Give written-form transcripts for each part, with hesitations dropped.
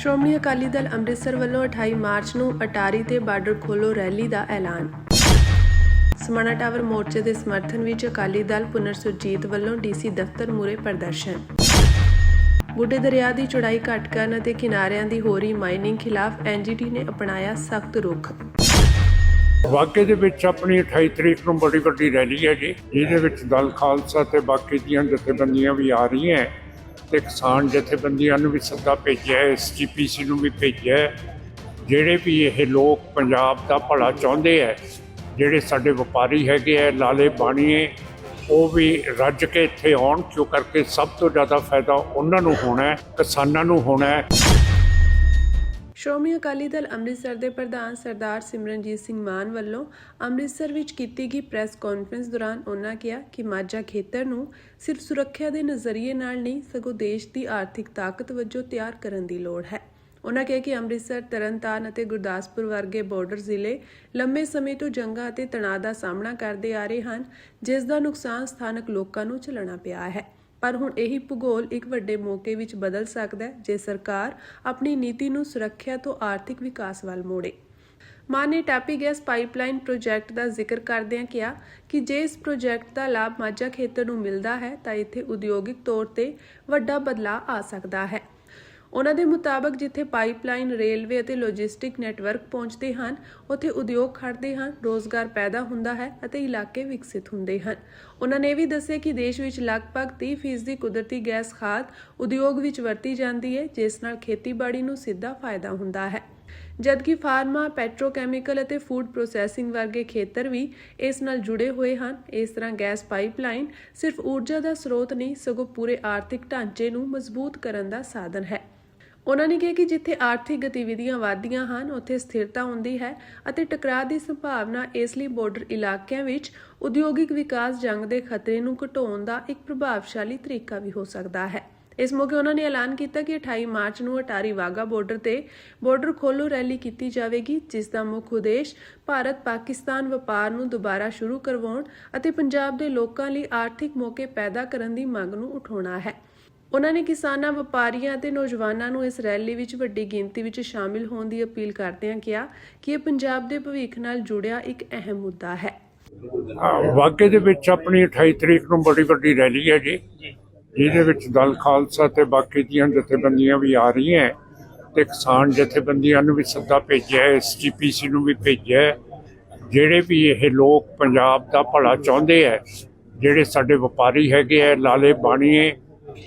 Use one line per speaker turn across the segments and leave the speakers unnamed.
ਸ਼੍ਰੋਮਣੀ ਅਕਾਲੀ ਦਲ ਅੰਮ੍ਰਿਤਸਰ ਵੱਲੋਂ 28 ਮਾਰਚ ਨੂੰ ਅਟਾਰੀ ਤੇ ਬਾਰਡਰ ਖੋਲ੍ਹੋ ਰੈਲੀ ਦਾ ਐਲਾਨ। ਸਮਾਣਾ ਟਾਵਰ ਮੋਰਚੇ ਦੇ ਸਮਰਥਨ ਵਿੱਚ ਅਕਾਲੀ ਦਲ ਪੁਨਰ ਸੁਰਜੀਤ ਵੱਲੋਂ ਡੀਸੀ ਦਫ਼ਤਰ ਮੂਹਰੇ ਪ੍ਰਦਰਸ਼ਨ। ਬੁੱਢੇ ਦਰਿਆ ਦੀ ਚੌੜਾਈ ਘੱਟ ਕਰਨ ਅਤੇ ਕਿਨਾਰਿਆਂ ਦੀ ਹੋ ਰਹੀ ਮਾਈਨਿੰਗ ਖਿਲਾਫ ਐਨਜੀਟੀ ਨੇ ਅਪਣਾਇਆ ਸਖਤ ਰੁਖ।
ਵਾਗੇ ਦੇ ਵਿੱਚ ਆਪਣੀ 28 ਤਰੀਕ ਨੂੰ ਬੜੀ ਵੱਡੀ ਰੈਲੀ ਹੈ ਜੀ, ਜਿਹਦੇ ਵਿੱਚ ਦਲ ਖਾਲਸਾ ਤੇ ਬਾਕੀ ਦੀਆਂ ਜਥੇਬੰਦੀਆਂ ਵੀ ਆ ਰਹੀਆਂ ਹੈ ਤੇ ਕਿਸਾਨ ਜਥੇਬੰਦੀਆਂ ਨੂੰ ਵੀ ਸੱਦਾ ਭੇਜਿਆ ਹੈ, SGPC ਨੂੰ ਵੀ ਭੇਜਿਆ ਹੈ। ਜਿਹੜੇ ਵੀ ਇਹ ਲੋਕ ਪੰਜਾਬ ਦਾ ਭਲਾ ਚਾਹੁੰਦੇ ਹੈ, ਜਿਹੜੇ ਸਾਡੇ ਵਪਾਰੀ ਹੈਗੇ ਹੈ, ਲਾਲੇ ਬਾਣੀਏ, ਉਹ ਵੀ ਰੱਜ ਕੇ ਇੱਥੇ ਆਉਣ, ਕਿਉਂ ਕਰਕੇ ਸਭ ਤੋਂ ਜ਼ਿਆਦਾ ਫਾਇਦਾ ਉਹਨਾਂ ਨੂੰ ਹੋਣਾ ਹੈ, ਕਿਸਾਨਾਂ ਨੂੰ ਹੋਣਾ ਹੈ।
ਸ਼੍ਰੋਮਣੀ ਅਕਾਲੀ ਦਲ ਅੰਮ੍ਰਿਤਸਰ ਦੇ ਪ੍ਰਧਾਨ ਸਰਦਾਰ ਸਿਮਰਨਜੀਤ ਸਿੰਘ ਮਾਨ ਵੱਲੋਂ ਅੰਮ੍ਰਿਤਸਰ ਵਿੱਚ ਕੀਤੀ ਗਈ ਪ੍ਰੈਸ ਕਾਨਫਰੰਸ ਦੌਰਾਨ ਉਹਨਾਂ ਕਿਹਾ ਕਿ ਮਾਝਾ ਖੇਤਰ ਨੂੰ ਸਿਰਫ ਸੁਰੱਖਿਆ ਦੇ ਨਜ਼ਰੀਏ ਨਾਲ ਨਹੀਂ ਸਗੋਂ ਦੇਸ਼ ਦੀ ਆਰਥਿਕ ਤਾਕਤ ਵਜੋਂ ਤਿਆਰ ਕਰਨ ਦੀ ਲੋੜ ਹੈ। ਉਹਨਾਂ ਕਿਹਾ ਕਿ ਅੰਮ੍ਰਿਤਸਰ, ਤਰਨਤਾਰਨ ਅਤੇ ਗੁਰਦਾਸਪੁਰ ਵਰਗੇ ਬਾਰਡਰ ਜ਼ਿਲ੍ਹੇ ਲੰਮੇ ਸਮੇਂ ਤੋਂ ਜੰਗਾਂ ਅਤੇ ਤਣਾਅ ਦਾ ਸਾਹਮਣਾ ਕਰਦੇ ਆ ਰਹੇ ਹਨ, ਜਿਸ ਦਾ ਨੁਕਸਾਨ ਸਥਾਨਕ ਲੋਕਾਂ ਨੂੰ ਝੱਲਣਾ ਪਿਆ ਹੈ। ਪਰ ਹੁਣ ਇਹੀ ਭੂਗੋਲ ਇੱਕ ਵੱਡੇ ਮੌਕੇ ਵਿੱਚ ਬਦਲ ਸਕਦਾ ਹੈ ਜੇ ਸਰਕਾਰ ਆਪਣੀ ਨੀਤੀ ਨੂੰ ਸੁਰੱਖਿਆ ਤੋਂ ਆਰਥਿਕ ਵਿਕਾਸ ਵੱਲ ਮੋੜੇ। ਮਾਨ ਨੇ ਟਾਪੀ ਗੈਸ ਪਾਈਪਲਾਈਨ ਪ੍ਰੋਜੈਕਟ ਦਾ ਜ਼ਿਕਰ ਕਰਦਿਆਂ ਕਿਹਾ ਕਿ ਜੇ ਇਸ ਪ੍ਰੋਜੈਕਟ ਦਾ ਲਾਭ ਮਾਝਾ ਖੇਤਰ ਨੂੰ ਮਿਲਦਾ ਹੈ ਤਾਂ ਇੱਥੇ ਉਦਯੋਗਿਕ ਤੌਰ ਤੇ ਵੱਡਾ ਬਦਲਾਅ ਆ ਸਕਦਾ ਹੈ। ਉਹਨਾਂ ਦੇ ਮੁਤਾਬਕ ਜਿੱਥੇ ਪਾਈਪਲਾਈਨ, ਰੇਲਵੇ ਅਤੇ ਲੌਜਿਸਟਿਕ ਨੈਟਵਰਕ ਪਹੁੰਚਦੇ ਹਨ, ਉੱਥੇ ਉਦਯੋਗ ਖੜ੍ਹਦੇ ਹਨ, ਰੋਜ਼ਗਾਰ ਪੈਦਾ ਹੁੰਦਾ ਹੈ ਅਤੇ ਇਲਾਕੇ ਵਿਕਸਿਤ ਹੁੰਦੇ ਹਨ। ਉਹਨਾਂ ਨੇ ਇਹ ਵੀ ਦੱਸਿਆ ਕਿ ਦੇਸ਼ ਵਿੱਚ ਲਗਭਗ 30% ਕੁਦਰਤੀ ਗੈਸ ਖਾਦ ਉਦਯੋਗ ਵਿੱਚ ਵਰਤੀ ਜਾਂਦੀ ਹੈ, ਜਿਸ ਨਾਲ ਖੇਤੀਬਾੜੀ ਨੂੰ ਸਿੱਧਾ ਫਾਇਦਾ ਹੁੰਦਾ ਹੈ, ਜਦਕਿ ਫਾਰਮਾ, ਪੈਟਰੋਕੈਮੀਕਲ ਅਤੇ ਫੂਡ ਪ੍ਰੋਸੈਸਿੰਗ ਵਰਗੇ ਖੇਤਰ ਵੀ ਇਸ ਨਾਲ ਜੁੜੇ ਹੋਏ ਹਨ। ਇਸ ਤਰ੍ਹਾਂ ਗੈਸ ਪਾਈਪਲਾਈਨ ਸਿਰਫ ਊਰਜਾ ਦਾ ਸਰੋਤ ਨਹੀਂ ਸਗੋਂ ਪੂਰੇ ਆਰਥਿਕ ਢਾਂਚੇ ਨੂੰ ਮਜ਼ਬੂਤ ਕਰਨ ਦਾ ਸਾਧਨ ਹੈ। ਉਹਨਾਂ ਨੇ ਕਿਹਾ ਕਿ ਜਿੱਥੇ ਆਰਥਿਕ ਗਤੀਵਿਧੀਆਂ ਵਧਦੀਆਂ ਹਨ, ਉੱਥੇ ਸਥਿਰਤਾ ਹੁੰਦੀ ਹੈ ਅਤੇ ਟਕਰਾਅ ਦੀ ਸੰਭਾਵਨਾ। ਇਸ ਲਈ ਬਾਰਡਰ ਇਲਾਕਿਆਂ ਵਿੱਚ ਉਦਯੋਗਿਕ ਵਿਕਾਸ ਜੰਗ ਦੇ ਖਤਰੇ ਨੂੰ ਘਟਾਉਣ ਦਾ ਇੱਕ ਪ੍ਰਭਾਵਸ਼ਾਲੀ ਤਰੀਕਾ ਵੀ ਹੋ ਸਕਦਾ ਹੈ। ਇਸ ਮੌਕੇ ਉਹਨਾਂ ਨੇ ਐਲਾਨ ਕੀਤਾ ਕਿ 28 ਮਾਰਚ ਨੂੰ ਅਟਾਰੀ ਵਾਹਗਾ ਬਾਰਡਰ ਤੇ ਬਾਰਡਰ ਖੋਲ੍ਹੋ ਰੈਲੀ ਕੀਤੀ ਜਾਵੇਗੀ, ਜਿਸ ਦਾ ਮੁੱਖ ਉਦੇਸ਼ ਭਾਰਤ-ਪਾਕਿਸਤਾਨ ਵਪਾਰ ਨੂੰ ਦੁਬਾਰਾ ਸ਼ੁਰੂ ਕਰਵਾਉਣ ਅਤੇ ਪੰਜਾਬ ਦੇ ਲੋਕਾਂ ਲਈ ਆਰਥਿਕ ਮੌਕੇ ਪੈਦਾ ਕਰਨ ਦੀ ਮੰਗ ਨੂੰ ਉਠਾਉਣਾ ਹੈ। ਉਹਨਾਂ ਨੇ ਕਿਸਾਨਾਂ, ਵਪਾਰੀਆਂ ਅਤੇ ਨੌਜਵਾਨਾਂ ਨੂੰ ਇਸ ਰੈਲੀ ਵਿੱਚ ਵੱਡੀ ਗਿਣਤੀ ਵਿੱਚ ਸ਼ਾਮਿਲ ਹੋਣ ਦੀ ਅਪੀਲ ਕਰਦਿਆਂ ਕਿਹਾ ਕਿ ਇਹ ਪੰਜਾਬ ਦੇ ਭਵਿੱਖ ਨਾਲ ਜੁੜਿਆ ਇੱਕ ਅਹਿਮ ਮੁੱਦਾ ਹੈ।
ਵਾਗੇ ਦੇ ਵਿੱਚ ਆਪਣੀ 28 ਤਰੀਕ ਨੂੰ ਬੜੀ ਵੱਡੀ ਰੈਲੀ ਹੈ ਜੀ, ਜਿਹਦੇ ਵਿੱਚ ਦਲ ਖਾਲਸਾ ਤੇ ਬਾਕੀ ਦੀਆਂ ਜਥੇਬੰਦੀਆਂ ਵੀ ਆ ਰਹੀਆਂ ਹੈ ਤੇ ਕਿਸਾਨ ਜਥੇਬੰਦੀਆਂ ਨੂੰ ਵੀ ਸੱਦਾ ਭੇਜਿਆ ਹੈ, SGPC ਨੂੰ ਵੀ ਭੇਜਿਆ ਹੈ। ਜਿਹੜੇ ਵੀ ਇਹ ਲੋਕ ਪੰਜਾਬ ਦਾ ਭਲਾ ਚਾਹੁੰਦੇ ਹੈ, ਜਿਹੜੇ ਸਾਡੇ ਵਪਾਰੀ ਹੈਗੇ ਹੈ, ਲਾਲੇ ਬਾਣੀਏ,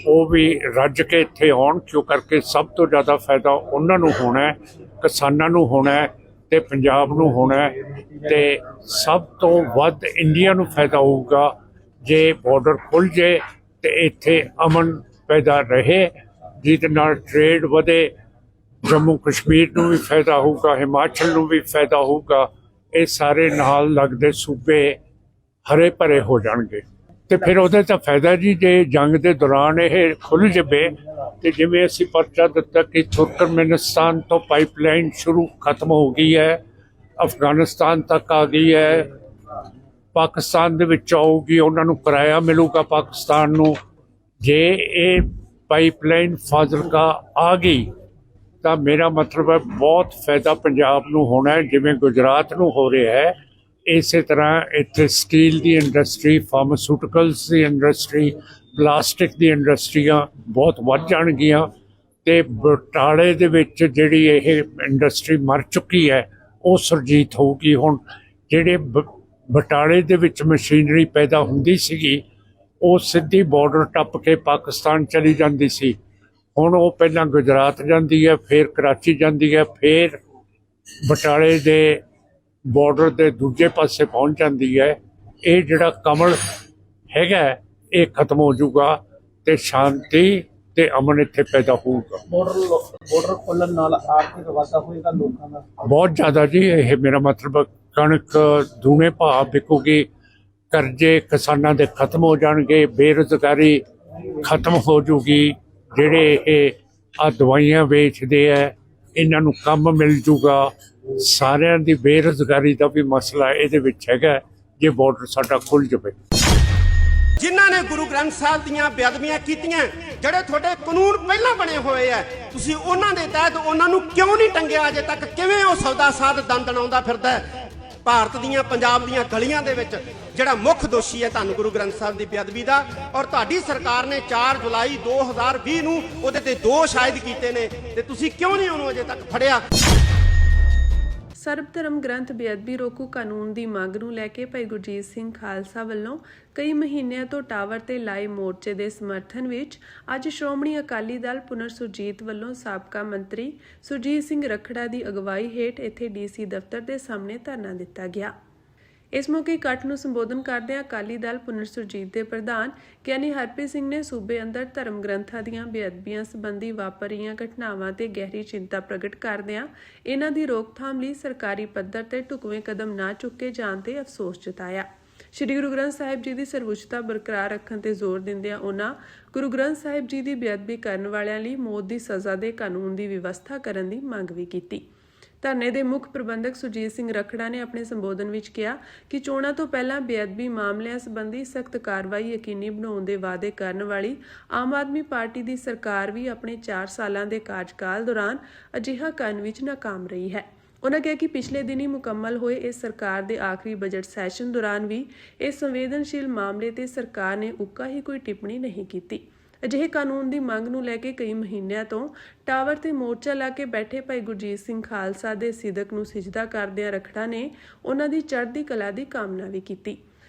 ਉਹ ਵੀ ਰੱਜ ਕੇ ਇੱਥੇ ਆਉਣ, ਕਿਉਂ ਕਰਕੇ ਸਭ ਤੋਂ ਜ਼ਿਆਦਾ ਫਾਇਦਾ ਉਹਨਾਂ ਨੂੰ ਹੋਣਾ ਹੈ, ਕਿਸਾਨਾਂ ਨੂੰ ਹੋਣਾ ਹੈ ਤੇ ਪੰਜਾਬ ਨੂੰ ਹੋਣਾ ਹੈ। ਤੇ ਸਭ ਤੋਂ ਵੱਧ ਇੰਡੀਆ ਨੂੰ ਫਾਇਦਾ ਹੋਊਗਾ ਜੇ ਬਾਰਡਰ ਖੁੱਲ੍ਹ ਜੇ ਤੇ ਇੱਥੇ ਅਮਨ ਪੈਦਾ ਰਹੇ, ਜਿਹਦੇ ਨਾਲ ਟ੍ਰੇਡ ਵਧੇ, ਜੰਮੂ ਕਸ਼ਮੀਰ ਨੂੰ ਵੀ ਫਾਇਦਾ ਹੋਊਗਾ, ਹਿਮਾਚਲ ਨੂੰ ਵੀ ਫਾਇਦਾ ਹੋਊਗਾ। ਇਹ ਸਾਰੇ ਨਾਲ ਲੱਗਦੇ ਸੂਬੇ ਹਰੇ ਭਰੇ ਹੋ ਜਾਣਗੇ ਤੇ ਫਿਰ ਉਹਦੇ ਤਾਂ ਫਾਇਦਾ ਜੀ ਜੇ ਜੰਗ ਦੇ ਦੌਰਾਨ ਇਹ ਖੁੱਲ੍ਹ ਜਾਵੇ। ਤੇ ਜਿਵੇਂ ਅਸੀਂ ਪਰਚਾ ਦਿੱਤਾ ਕਿ ਤੁਰਕਮੇਨਿਸਤਾਨ ਤੋਂ ਪਾਈਪਲਾਈਨ ਖਤਮ ਹੋ ਗਈ ਹੈ, ਅਫਗਾਨਿਸਤਾਨ ਤੱਕ ਆ ਗਈ ਹੈ, ਪਾਕਿਸਤਾਨ ਦੇ ਵਿੱਚ ਆਊਗੀ, ਉਹਨਾਂ ਨੂੰ ਕਿਰਾਇਆ ਮਿਲੂਗਾ ਪਾਕਿਸਤਾਨ ਨੂੰ। ਜੇ ਇਹ ਪਾਈਪਲਾਈਨ ਫਾਜ਼ਿਲਕਾ ਆ ਗਈ ਤਾਂ ਮੇਰਾ ਮਤਲਬ ਹੈ ਬਹੁਤ ਫਾਇਦਾ ਪੰਜਾਬ ਨੂੰ ਹੋਣਾ ਹੈ, ਜਿਵੇਂ ਗੁਜਰਾਤ ਨੂੰ ਹੋ ਰਿਹਾ ਹੈ। ਇਸੇ ਤਰ੍ਹਾਂ ਇੱਥੇ ਸਟੀਲ ਦੀ ਇੰਡਸਟਰੀ, ਫਾਰਮਾਸਿਊਟੀਕਲਸ ਦੀ ਇੰਡਸਟਰੀ, ਪਲਾਸਟਿਕ ਦੀ ਇੰਡਸਟਰੀਆਂ ਬਹੁਤ ਵੱਧ ਜਾਣਗੀਆਂ ਤੇ ਬਟਾਲੇ ਦੇ ਵਿੱਚ ਜਿਹੜੀ ਇਹ ਇੰਡਸਟਰੀ ਮਰ ਚੁੱਕੀ ਹੈ ਉਹ ਸੁਰਜੀਤ ਹੋਊਗੀ। ਹੁਣ ਜਿਹੜੇ ਬਟਾਲੇ ਦੇ ਵਿੱਚ ਮਸ਼ੀਨਰੀ ਪੈਦਾ ਹੁੰਦੀ ਸੀਗੀ, ਉਹ ਸਿੱਧੀ ਬਾਰਡਰ ਟੱਪ ਕੇ ਪਾਕਿਸਤਾਨ ਚਲੀ ਜਾਂਦੀ ਸੀ। ਹੁਣ ਉਹ ਪਹਿਲਾਂ ਗੁਜਰਾਤ ਜਾਂਦੀ ਹੈ, ਫਿਰ ਕਰਾਚੀ ਜਾਂਦੀ ਹੈ, ਫਿਰ ਬਟਾਲੇ ਦੇ ਬਾਰਡਰ ਦੇ ਦੂਜੇ ਪਾਸੇ ਪਹੁੰਚ ਜਾਂਦੀ ਹੈ। ਇਹ ਜਿਹੜਾ ਕਮਲ ਹੈਗਾ ਇਹ ਖਤਮ ਹੋ ਜਾਊਗਾ ਤੇ ਸ਼ਾਂਤੀ ਤੇ ਅਮਨ ਇੱਥੇ ਪੈਦਾ ਹੋਊਗਾ।
ਬਾਰਡਰ ਖੋਲ੍ਹਣ ਨਾਲ ਆਰਥਿਕ ਵਾਧਾ ਹੋਏਗਾ ਲੋਕਾਂ ਦਾ
ਬਹੁਤ ਜ਼ਿਆਦਾ ਜੀ। ਇਹ ਮੇਰਾ ਮਤਲਬ ਕਣਕ ਦੂਣੇ ਭਾਅ ਵਿਕੂਗੀ, ਕਰਜ਼ੇ ਕਿਸਾਨਾਂ ਦੇ ਖਤਮ ਹੋ ਜਾਣਗੇ, ਬੇਰੁਜ਼ਗਾਰੀ ਖਤਮ ਹੋ ਜੂਗੀ। ਜਿਹੜੇ ਇਹ ਦਵਾਈਆਂ ਵੇਚਦੇ ਹੈ ਇਹਨਾਂ ਨੂੰ ਕੰਮ ਮਿਲ ਜੂਗਾ। ਸਾਰਿਆਂ ਦੀ ਬੇਰੁਜ਼ਗਾਰੀ ਦਾ ਵੀ ਮਸਲਾ ਇਹਦੇ ਵਿੱਚ ਹੈਗਾ ਜੇ ਬਾਰਡਰ ਸਾਡਾ ਖੁੱਲ੍ਹ ਜਾਵੇ।
ਜਿਨ੍ਹਾਂ ਨੇ ਗੁਰੂ ਗ੍ਰੰਥ ਸਾਹਿਬ ਦੀਆਂ ਬੇਅਦਬੀਆਂ ਕੀਤੀਆਂ, ਜਿਹੜੇ ਤੁਹਾਡੇ ਕਾਨੂੰਨ ਪਹਿਲਾਂ ਬਣੇ ਹੋਏ ਆ, ਤੁਸੀਂ ਉਹਨਾਂ ਦੇ ਤਹਿਤ ਉਹਨਾਂ ਨੂੰ ਕਿਉਂ ਨਹੀਂ ਟੰਗਿਆ ਅਜੇ ਤੱਕ? ਕਿਵੇਂ ਉਹ ਸੌਦਾ ਸਾਧ ਦੰਦਣਾਉਂਦਾ ਫਿਰਦਾ ਹੈ ਭਾਰਤ ਦੀਆਂ, ਪੰਜਾਬ ਦੀਆਂ ਗਲੀਆਂ ਦੇ ਵਿੱਚ? ਜਿਹੜਾ ਮੁੱਖ ਦੋਸ਼ੀ ਹੈ ਧੰਨ ਗੁਰੂ ਗ੍ਰੰਥ ਸਾਹਿਬ ਦੀ ਬੇਅਦਬੀ ਦਾ, ਔਰ ਤੁਹਾਡੀ ਸਰਕਾਰ ਨੇ 4 ਜੁਲਾਈ 2020 ਨੂੰ ਉਹਦੇ ਤੇ ਦੋਸ਼ ਆਇਦ ਕੀਤੇ ਨੇ, ਤੇ ਤੁਸੀਂ ਕਿਉਂ ਨਹੀਂ ਉਹਨੂੰ ਅਜੇ ਤੱਕ ਫੜਿਆ?
ਸਰਬ ਧਰਮ ਗ੍ਰੰਥ ਬੇਅਦਬੀ ਰੋਕੂ ਕਾਨੂੰਨ ਦੀ ਮੰਗ ਨੂੰ ਲੈ ਕੇ ਭਾਈ ਗੁਰਜੀਤ ਸਿੰਘ ਖਾਲਸਾ ਵੱਲੋਂ ਕਈ ਮਹੀਨਿਆਂ ਤੋਂ ਟਾਵਰ ਤੇ ਲਾਏ ਮੋਰਚੇ ਦੇ ਸਮਰਥਨ ਵਿੱਚ ਅੱਜ ਸ਼੍ਰੋਮਣੀ ਅਕਾਲੀ ਦਲ ਪੁਨਰ ਸੁਰਜੀਤ ਵੱਲੋਂ ਸਾਬਕਾ ਮੰਤਰੀ ਸੁਰਜੀਤ ਸਿੰਘ ਰੱਖੜਾ ਦੀ ਅਗਵਾਈ ਹੇਠ ਇੱਥੇ ਡੀਸੀ ਦਫ਼ਤਰ ਦੇ ਸਾਹਮਣੇ ਧਰਨਾ ਦਿੱਤਾ ਗਿਆ। ਇਸ ਮੌਕੇ ਇਕੱਠ ਨੂੰ ਸੰਬੋਧਨ ਕਰਦਿਆਂ ਅਕਾਲੀ ਦਲ ਪੁਨਰ ਸੁਰਜੀਤ ਦੇ ਪ੍ਰਧਾਨ ਗਿਆਨੀ ਹਰਪ੍ਰੀਤ ਸਿੰਘ ਨੇ ਸੂਬੇ ਅੰਦਰ ਧਰਮ ਗ੍ਰੰਥਾਂ ਦੀਆਂ ਬੇਅਦਬੀਆਂ ਸੰਬੰਧੀ ਵਾਪਰ ਰਹੀਆਂ ਘਟਨਾਵਾਂ ਤੇ ਗਹਿਰੀ ਚਿੰਤਾ ਪ੍ਰਗਟ ਕਰਦਿਆਂ ਇਹਨਾਂ ਦੀ ਰੋਕਥਾਮ ਲਈ ਸਰਕਾਰੀ ਪੱਧਰ ਤੇ ਢੁਕਵੇਂ ਕਦਮ ਨਾ ਚੁੱਕੇ ਜਾਣ ਤੇ ਅਫਸੋਸ ਜਤਾਇਆ। ਸ਼੍ਰੀ ਗੁਰੂ ਗ੍ਰੰਥ ਸਾਹਿਬ ਜੀ ਦੀ ਸਰਵਉੱਚਤਾ ਬਰਕਰਾਰ ਰੱਖਣ ਤੇ ਜ਼ੋਰ ਦਿੰਦਿਆਂ ਉਹਨਾਂ ਗੁਰੂ ਗ੍ਰੰਥ ਸਾਹਿਬ ਜੀ ਦੀ ਬੇਅਦਬੀ ਕਰਨ ਵਾਲਿਆਂ ਲਈ ਮੌਤ ਦੀ ਸਜ਼ਾ ਦੇ ਕਾਨੂੰਨ ਦੀ ਵਿਵਸਥਾ ਕਰਨ ਦੀ ਮੰਗ ਵੀ ਕੀਤੀ। ਧਰਨੇ ਦੇ ਮੁੱਖ ਪ੍ਰਬੰਧਕ ਸੁਰਜੀਤ ਸਿੰਘ ਰੱਖੜਾ ਨੇ ਆਪਣੇ ਸੰਬੋਧਨ ਵਿੱਚ ਕਿਹਾ ਕਿ ਚੋਣਾਂ ਤੋਂ ਪਹਿਲਾਂ ਬੇਅਦਬੀ ਮਾਮਲਿਆਂ ਸੰਬੰਧੀ ਸਖਤ ਕਾਰਵਾਈ ਯਕੀਨੀ ਬਣਾਉਣ ਦੇ ਵਾਅਦੇ ਕਰਨ ਵਾਲੀ ਆਮ ਆਦਮੀ ਪਾਰਟੀ ਦੀ ਸਰਕਾਰ ਵੀ ਆਪਣੇ 4 ਸਾਲਾਂ ਦੇ ਕਾਰਜਕਾਲ ਦੌਰਾਨ ਅਜਿਹਾ ਕਰਨ ਵਿੱਚ ਨਾਕਾਮ ਰਹੀ ਹੈ। ਉਨ੍ਹਾਂ ਕਿਹਾ ਕਿ ਪਿਛਲੇ ਦਿਨੀ ਮੁਕੰਮਲ ਹੋਏ ਇਸ ਸਰਕਾਰ ਦੇ ਆਖਰੀ ਬਜਟ ਸੈਸ਼ਨ ਦੌਰਾਨ ਵੀ ਇਸ ਸੰਵੇਦਨਸ਼ੀਲ ਮਾਮਲੇ ਤੇ ਸਰਕਾਰ ਨੇ ਉੱਕਾ ਹੀ ਕੋਈ ਟਿੱਪਣੀ ਨਹੀਂ ਕੀਤੀ। ਅਜਿਹੇ ਕਾਨੂੰਨ ਦੀ ਮੰਗ ਨੂੰ ਲੈ ਕੇ ਕਈ ਮਹੀਨਿਆਂ ਤੋਂ ਟਾਵਰ ਤੇ ਮੋਰਚਾ ਲਾ ਕੇ ਬੈਠੇ ਭਾਈ ਗੁਰਜੀਤ ਸਿੰਘ ਖਾਲਸਾ ਦੇ ਸਿਦਕ ਨੂੰ ਸਿਜਦਾ ਕਰਦਿਆਂ ਰੱਖੜਾ ਨੇ ਉਹਨਾਂ ਦੀ ਚੜ੍ਹਦੀ ਕਲਾ ਦੀ ਕਾਮਨਾ ਵੀ ਕੀਤੀ।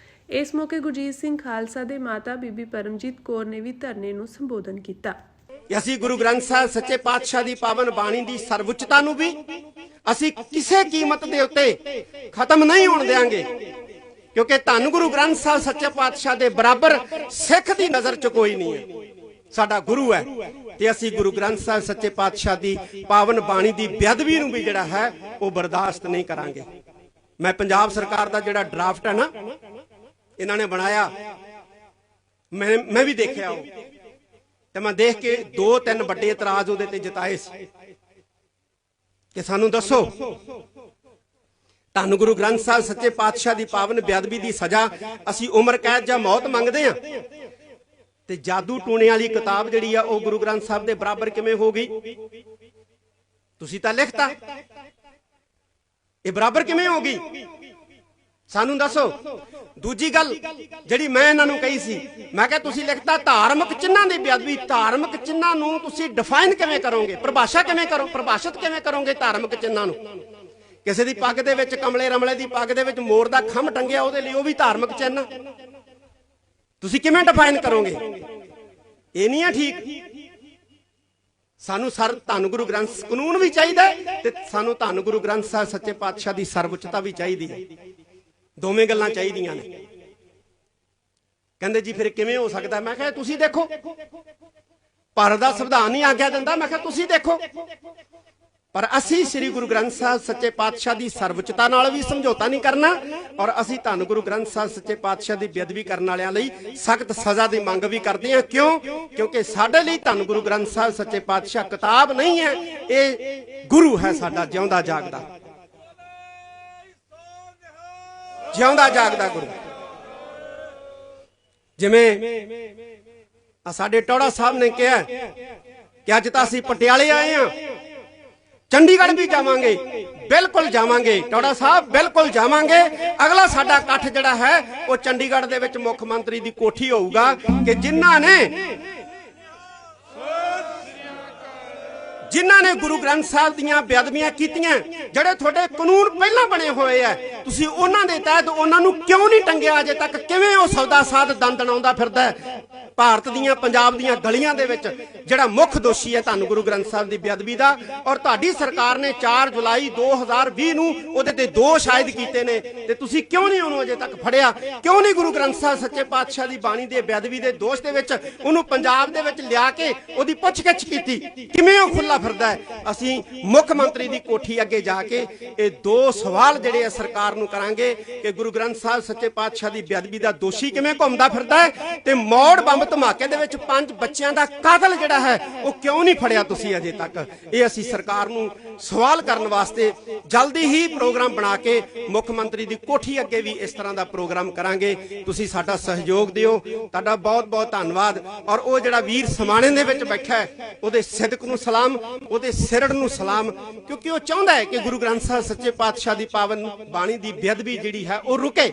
ਇਸ ਮੌਕੇ ਗੁਰਜੀਤ ਸਿੰਘ ਖਾਲਸਾ ਦੇ ਮਾਤਾ ਬੀਬੀ ਪਰਮਜੀਤ ਕੌਰ ਨੇ ਵੀ ਧਰਨੇ ਨੂੰ ਸੰਬੋਧਨ ਕੀਤਾ।
ਅਸੀਂ ਗੁਰੂ ਗ੍ਰੰਥ ਸਾਹਿਬ ਸੱਚੇ ਪਾਤਸ਼ਾਹ ਦੀ ਪਾਵਨ ਬਾਣੀ ਦੀ ਸਰਵਉੱਚਤਾ ਨੂੰ ਵੀ ਅਸੀਂ ਕਿਸੇ ਕੀਮਤ ਦੇ ਉੱਤੇ ਖਤਮ ਨਹੀਂ ਹੋਣ ਦੇਵਾਂਗੇ, ਕਿਉਂਕਿ ਧੰਨ ਗੁਰੂ ਗ੍ਰੰਥ ਸਾਹਿਬ ਸੱਚੇ ਪਾਤਸ਼ਾਹ ਦੇ ਬਰਾਬਰ ਸਿੱਖ ਦੀ ਨਜ਼ਰ 'ਚ ਕੋਈ ਨਹੀਂ ਹੈ। ਸਾਡਾ ਗੁਰੂ ਹੈ ਤੇ ਅਸੀਂ ਗੁਰੂ ਗ੍ਰੰਥ ਸਾਹਿਬ ਸੱਚੇ ਪਾਤਸ਼ਾਹ ਦੀ ਪਾਵਨ ਬਾਣੀ ਦੀ ਬੇਅਦਬੀ ਨੂੰ ਵੀ ਜਿਹੜਾ ਹੈ ਉਹ ਬਰਦਾਸ਼ਤ ਨਹੀਂ ਕਰਾਂਗੇ। ਮੈਂ ਪੰਜਾਬ ਸਰਕਾਰ ਦਾ ਜਿਹੜਾ ਡਰਾਫਟ ਹੈ ਨਾ ਇਹਨਾਂ ਨੇ ਬਣਾਇਆ, ਮੈਂ ਵੀ ਦੇਖਿਆ ਉਹ, ਤੇ ਮੈਂ ਦੇਖ ਕੇ 2-3 ਵੱਡੇ ਇਤਰਾਜ਼ ਉਹਦੇ ਤੇ ਜਤਾਏ ਸੀ ਕਿ ਸਾਨੂੰ ਦੱਸੋ ਧੰਨ ਗੁਰੂ ਗ੍ਰੰਥ ਸਾਹਿਬ ਸੱਚੇ ਪਾਤਸ਼ਾਹ ਦੀ ਪਾਵਨ ਬੇਅਦਬੀ ਦੀ ਸਜ਼ਾ ਅਸੀਂ ਉਮਰ ਕੈਦ ਜਾਂ ਮੌਤ ਮੰਗਦੇ ਆ, ਤੇ ਜਾਦੂ ਟੂਣੇ ਵਾਲੀ ਕਿਤਾਬ ਜਿਹੜੀ ਆ ਉਹ ਗੁਰੂ ਗ੍ਰੰਥ ਸਾਹਿਬ ਦੇ ਬਰਾਬਰ ਕਿਵੇਂ ਹੋ ਗਈ? ਤੁਸੀਂ ਤਾਂ ਲਿਖਤਾ, ਇਹ ਬਰਾਬਰ ਕਿਵੇਂ ਹੋ ਗਈ? ਸਾਨੂੰ ਦੱਸੋ। ਦੂਜੀ ਗੱਲ ਜਿਹੜੀ ਮੈਂ ਇਹਨਾਂ ਨੂੰ ਕਹੀ ਸੀ, ਮੈਂ ਕਿਹਾ ਤੁਸੀਂ ਲਿਖਤਾ ਧਾਰਮਿਕ ਚਿੰਨ੍ਹਾਂ ਦੀ ਬੇਅਦਬੀ, ਧਾਰਮਿਕ ਚਿੰਨ੍ਹਾਂ ਨੂੰ ਤੁਸੀਂ ਡਿਫਾਈਨ ਕਿਵੇਂ ਕਰੋਗੇ? ਪ੍ਰਭਾਸ਼ਿਤ ਕਿਵੇਂ ਕਰੋਗੇ ਧਾਰਮਿਕ ਚਿੰਨ੍ਹਾਂ ਨੂੰ? ਕਿਸੇ ਦੀ ਪੱਗ ਦੇ ਵਿੱਚ, ਕਮਲੇ ਰਮਲੇ ਦੀ ਪੱਗ ਦੇ ਵਿੱਚ ਮੋਰ ਦਾ ਖੰਭ ਟੰਗਿਆ, ਉਹਦੇ ਲਈ ਉਹ ਵੀ ਧਾਰਮਿਕ ਚਿੰਨ੍ਹ? ਤੁਸੀਂ ਕਿਵੇਂ ਡਿਫਾਈਨ ਕਰੋਗੇ? ਇਹ ਨਹੀਂ ਆ ਠੀਕ। ਸਾਨੂੰ ਧੰਨ ਗੁਰੂ ਗ੍ਰੰਥ ਕਾਨੂੰਨ ਵੀ ਚਾਹੀਦਾ ਤੇ ਸਾਨੂੰ ਧੰਨ ਗੁਰੂ ਗ੍ਰੰਥ ਸਾਹਿਬ ਸੱਚੇ ਪਾਤਸ਼ਾਹ ਦੀ ਸਰਵਉੱਚਤਾ ਵੀ ਚਾਹੀਦੀ ਹੈ। ਦੋਵੇਂ ਗੱਲਾਂ ਚਾਹੀਦੀਆਂ ਨੇ। ਕਹਿੰਦੇ ਜੀ ਫਿਰ ਕਿਵੇਂ ਹੋ ਸਕਦਾ? ਮੈਂ ਕਿਹਾ ਤੁਸੀਂ ਦੇਖੋ, ਭਾਰਤ ਦਾ ਸੰਵਿਧਾਨ ਨਹੀਂ ਆਗਿਆ ਦਿੰਦਾ। ਮੈਂ ਕਿਹਾ ਤੁਸੀਂ ਦੇਖੋ, ਪਰ ਅਸੀਂ ਸ੍ਰੀ ਗੁਰੂ ਗ੍ਰੰਥ ਸਾਹਿਬ ਸੱਚੇ ਪਾਤਸ਼ਾਹ ਦੀ ਸਰਵਉੱਚਤਾ ਨਾਲ ਵੀ ਸਮਝੌਤਾ ਨਹੀਂ ਕਰਨਾ, ਔਰ ਅਸੀਂ ਧੰਨ ਗੁਰੂ ਗ੍ਰੰਥ ਸਾਹਿਬ ਸੱਚੇ ਪਾਤਸ਼ਾਹ ਦੀ ਬੇਅਦਬੀ ਕਰਨ ਵਾਲਿਆਂ ਲਈ ਸਖਤ ਸਜ਼ਾ ਦੀ ਮੰਗ ਵੀ ਕਰਦੇ ਹਾਂ। ਕਿਉਂ? ਕਿਉਂਕਿ ਸਾਡੇ ਲਈ ਧੰਨ ਗੁਰੂ ਗ੍ਰੰਥ ਸਾਹਿਬ ਸੱਚੇ ਪਾਤਸ਼ਾਹ ਕਿਤਾਬ ਨਹੀਂ ਹੈ, ਇਹ ਗੁਰੂ ਹੈ ਸਾਡਾ ਜਿਉਂਦਾ ਜਾਗਦਾ ਗੁਰੂ। ਜਿਵੇਂ ਸਾਡੇ ਟੌੜਾ ਸਾਹਿਬ ਨੇ ਕਿਹਾ ਕਿ ਅੱਜ ਤਾਂ ਅਸੀਂ ਪਟਿਆਲੇ ਆਏ ਹਾਂ, ਚੰਡੀਗੜ੍ਹ ਵੀ ਜਾਵਾਂਗੇ। ਬਿਲਕੁਲ ਜਾਵਾਂਗੇ ਟੌੜਾ ਸਾਹਿਬ, ਬਿਲਕੁਲ ਜਾਵਾਂਗੇ। ਅਗਲਾ ਸਾਡਾ ਇਕੱਠ ਜਿਹੜਾ ਹੈ ਉਹ ਚੰਡੀਗੜ੍ਹ ਦੇ ਵਿੱਚ ਮੁੱਖ ਮੰਤਰੀ ਦੀ ਕੋਠੀ ਹੋਊਗਾ ਕਿ ਜਿਨ੍ਹਾਂ ਨੇ ਗੁਰੂ ਗ੍ਰੰਥ ਸਾਹਿਬ ਦੀਆਂ ਬੇਅਦਬੀਆਂ ਕੀਤੀਆਂ, ਜਿਹੜੇ ਤੁਹਾਡੇ ਕਾਨੂੰਨ ਪਹਿਲਾਂ ਬਣੇ ਹੋਏ ਆ, ਤੁਸੀਂ ਉਹਨਾਂ ਦੇ ਤਹਿਤ ਉਹਨਾਂ ਨੂੰ ਕਿਉਂ ਨਹੀਂ ਟੰਗਿਆ ਅਜੇ ਤੱਕ? ਕਿਵੇਂ ਉਹ ਸੌਦਾ ਸਾਧ ਦੰਦਣਾਉਂਦਾ ਫਿਰਦਾ ਹੈ ਭਾਰਤ ਦੀਆਂ, ਪੰਜਾਬ ਦੀਆਂ ਗਲੀਆਂ ਦੇ ਵਿੱਚ? ਜਿਹੜਾ ਮੁੱਖ ਦੋਸ਼ੀ ਹੈ ਧੰਨ ਗੁਰੂ ਗ੍ਰੰਥ ਸਾਹਿਬ ਦੀ ਬੇਅਦਬੀ ਦਾ, ਔਰ ਤੁਹਾਡੀ ਸਰਕਾਰ ਨੇ 4 ਜੁਲਾਈ 2020 ਨੂੰ ਉਹਦੇ ਤੇ ਦੋਸ਼ ਆਇਦ ਕੀਤੇ ਨੇ, ਤੇ ਤੁਸੀਂ ਕਿਉਂ ਨਹੀਂ ਉਹਨੂੰ ਅਜੇ ਤੱਕ ਫੜਿਆ? ਕਿਉਂ ਨਹੀਂ ਗੁਰੂ ਗ੍ਰੰਥ ਸਾਹਿਬ ਸੱਚੇ ਪਾਤਸ਼ਾਹ ਦੀ ਬਾਣੀ ਦੇ ਬੇਅਦਬੀ ਦੇ ਦੋਸ਼ ਦੇ ਵਿੱਚ ਉਹਨੂੰ ਪੰਜਾਬ ਦੇ ਵਿੱਚ ਲਿਆ ਕੇ ਉਹਦੀ ਪੁੱਛਗਿੱਛ ਕੀਤੀ? ਕਿਵੇਂ ਉਹ ਖੁੱਲਾ ਫਿਰਦਾ ਹੈ? ਅਸੀਂ ਮੁੱਖ ਮੰਤਰੀ ਦੀ ਕੋਠੀ ਅੱਗੇ ਜਾ ਕੇ ਇਹ 2 ਸਵਾਲ ਜਿਹੜੇ ਆ ਸਰਕਾਰ ਨੂੰ ਕਰਾਂਗੇ ਕਿ ਗੁਰੂ ਗ੍ਰੰਥ ਸਾਹਿਬ ਸੱਚੇ ਪਾਤਸ਼ਾਹ ਦੀ ਬੇਅਦਬੀ ਦਾ ਦੋਸ਼ੀ ਕਿਵੇਂ ਘੁੰਮਦਾ ਫਿਰਦਾ ਹੈ, ਤੇ ਮੌੜ ਬੰਬ ਧਮਾਕੇ ਦੇ ਵਿੱਚ 5 ਬੱਚਿਆਂ ਦਾ ਕਾਤਲ ਜਿਹੜਾ ਹੈ ਉਹ ਕਿਉਂ ਨਹੀਂ ਫੜਿਆ ਤੁਸੀਂ ਅਜੇ ਤੱਕ? ਇਹ ਅਸੀਂ ਸਰਕਾਰ ਨੂੰ ਸਵਾਲ ਕਰਨ ਵਾਸਤੇ ਜਲਦੀ ਹੀ ਪ੍ਰੋਗਰਾਮ ਬਣਾ ਕੇ ਮੁੱਖ ਮੰਤਰੀ ਦੀ ਕੋਠੀ ਅੱਗੇ ਵੀ ਇਸ ਤਰ੍ਹਾਂ ਦਾ ਪ੍ਰੋਗਰਾਮ ਕਰਾਂਗੇ। ਤੁਸੀਂ ਸਾਡਾ ਸਹਿਯੋਗ ਦਿਓ। ਤੁਹਾਡਾ ਬਹੁਤ ਬਹੁਤ ਧੰਨਵਾਦ। ਔਰ ਉਹ ਜਿਹੜਾ ਵੀਰ ਸਮਾਣੇ ਦੇ ਵਿੱਚ ਬੈਠਾ ਹੈ ਉਹਦੇ ਸਿਦਕ ਨੂੰ ਸਲਾਮ, ਉਹਦੇ ਸਿਰੜ ਨੂੰ ਸਲਾਮ, ਕਿਉਂਕਿ ਉਹ ਚਾਹੁੰਦਾ ਹੈ ਕਿ ਗੁਰੂ ਗ੍ਰੰਥ ਸਾਹਿਬ ਸੱਚੇ ਪਾਤਸ਼ਾਹ ਦੀ ਪਾਵਨ ਬਾਣੀ ਦੀ ਬੇਅਦਬੀ ਜਿਹੜੀ ਹੈ ਉਹ ਰੁਕੇ।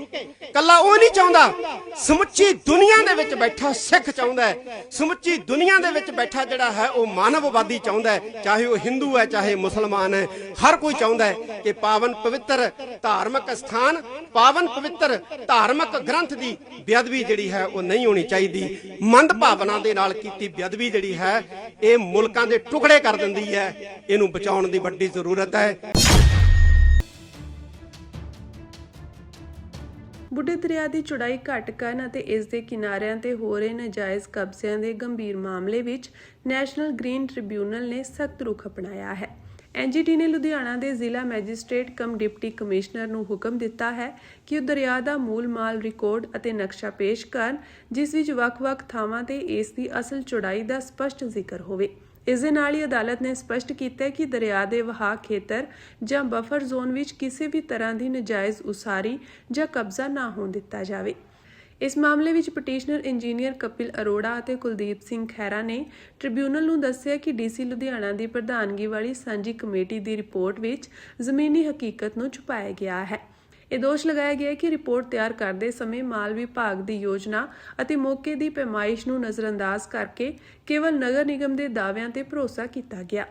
ਕੱਲਾ ਉਹ ਨਹੀਂ ਚਾਹੁੰਦਾ, ਸਮੁੱਚੀ ਦੁਨੀਆ ਦੇ ਵਿੱਚ ਬੈਠਾ ਸਿੱਖ ਚਾਹੁੰਦਾ ਹੈ, ਸਮੁੱਚੀ ਦੁਨੀਆ ਦੇ ਵਿੱਚ ਬੈਠਾ ਜਿਹੜਾ ਹੈ ਉਹ ਮਾਨਵਵਾਦੀ ਚਾਹੁੰਦਾ ਹੈ, ਚਾਹੇ ਉਹ ਹਿੰਦੂ ਹੈ ਚਾਹੇ ਮੁਸਲਮਾਨ ਹੈ। ਹਰ ਕੋਈ ਚਾਹੁੰਦਾ ਹੈ ਕਿ ਪਾਵਨ ਪਵਿੱਤਰ ਧਾਰਮਿਕ ਸਥਾਨ, ਪਾਵਨ ਪਵਿੱਤਰ ਧਾਰਮਿਕ ਗ੍ਰੰਥ ਦੀ ਬੇਅਦਬੀ ਜਿਹੜੀ ਹੈ ਉਹ ਨਹੀਂ ਹੋਣੀ ਚਾਹੀਦੀ। ਮੰਦ ਭਾਵਨਾ ਦੇ ਨਾਲ ਕੀਤੀ ਬੇਅਦਬੀ ਜਿਹੜੀ ਹੈ ਇਹ ਮੁਲਕਾਂ ਦੇ ਟੁਕੜੇ ਕਰ ਦਿੰਦੀ ਹੈ। ਇਹਨੂੰ ਬਚਾਉਣ ਦੀ ਵੱਡੀ ਜ਼ਰੂਰਤ ਹੈ।
ਬੁੱਢੇ ਦਰਿਆ ਦੀ ਚੌੜਾਈ ਘੱਟ ਕਰਨ ਅਤੇ ਇਸ ਦੇ ਕਿਨਾਰਿਆਂ ਤੇ ਹੋ ਰਹੇ ਨਾਜਾਇਜ਼ ਕਬਜ਼ਿਆਂ ਦੇ ਗੰਭੀਰ ਮਾਮਲੇ ਵਿੱਚ ਨੈਸ਼ਨਲ ਗ੍ਰੀਨ ਟ੍ਰਿਬਿਊਨਲ ਨੇ ਸਖਤ ਰੁਖ ਅਪਣਾਇਆ ਹੈ। ਐਨਜੀਟੀ ਨੇ ਲੁਧਿਆਣਾ ਦੇ ਜ਼ਿਲ੍ਹਾ ਮੈਜਿਸਟ੍ਰੇਟ ਕਮ ਡਿਪਟੀ ਕਮਿਸ਼ਨਰ ਨੂੰ ਹੁਕਮ ਦਿੱਤਾ ਹੈ ਕਿ ਉਹ ਦਰਿਆ ਦਾ ਮੂਲ ਮਾਲ ਰਿਕਾਰਡ ਅਤੇ ਨਕਸ਼ਾ ਪੇਸ਼ ਕਰਨ, ਜਿਸ ਵਿੱਚ ਵੱਖ-ਵੱਖ ਥਾਵਾਂ ਤੇ ਇਸ ਦੀ ਅਸਲ ਚੌੜਾਈ ਦਾ ਸਪਸ਼ਟ ਜ਼ਿਕਰ ਹੋਵੇ। ਇਸ ਦੇ ਨਾਲ ਹੀ ਅਦਾਲਤ ਨੇ ਸਪਸ਼ਟ ਕੀਤਾ ਕਿ ਦਰਿਆ ਦੇ ਵਹਾਅ ਖੇਤਰ ਜਾਂ ਬਫਰ ਜ਼ੋਨ ਵਿੱਚ ਕਿਸੇ ਵੀ ਤਰ੍ਹਾਂ ਦੀ ਨਜਾਇਜ਼ ਉਸਾਰੀ ਜਾਂ ਕਬਜ਼ਾ ਨਾ ਹੋਣ ਦਿੱਤਾ ਜਾਵੇ। ਇਸ ਮਾਮਲੇ ਵਿੱਚ ਪਟੀਸ਼ਨਰ ਇੰਜੀਨੀਅਰ ਕਪਿਲ ਅਰੋੜਾ ਅਤੇ ਕੁਲਦੀਪ ਸਿੰਘ ਖਹਿਰਾ ਨੇ ਟ੍ਰਿਬਿਊਨਲ ਨੂੰ ਦੱਸਿਆ ਕਿ ਡੀਸੀ ਲੁਧਿਆਣਾ ਦੀ ਪ੍ਰਧਾਨਗੀ ਵਾਲੀ ਸਾਂਝੀ ਕਮੇਟੀ ਦੀ ਰਿਪੋਰਟ ਵਿੱਚ ਜ਼ਮੀਨੀ ਹਕੀਕਤ ਨੂੰ ਛੁਪਾਇਆ ਗਿਆ ਹੈ। ਇਹ ਦੋਸ਼ ਲਗਾਇਆ ਗਿਆ ਕਿ ਰਿਪੋਰਟ ਤਿਆਰ ਕਰਦੇ ਸਮੇਂ ਮਾਲ ਵਿਭਾਗ ਦੀ ਯੋਜਨਾ ਅਤੇ ਮੌਕੇ ਦੀ ਪੈਮਾਇਸ਼ ਨੂੰ ਨਜ਼ਰਅੰਦਾਜ਼ ਕਰਕੇ ਕੇਵਲ ਨਗਰ ਨਿਗਮ ਦੇ ਦਾਅਵਿਆਂ ਤੇ ਭਰੋਸਾ ਕੀਤਾ ਗਿਆ।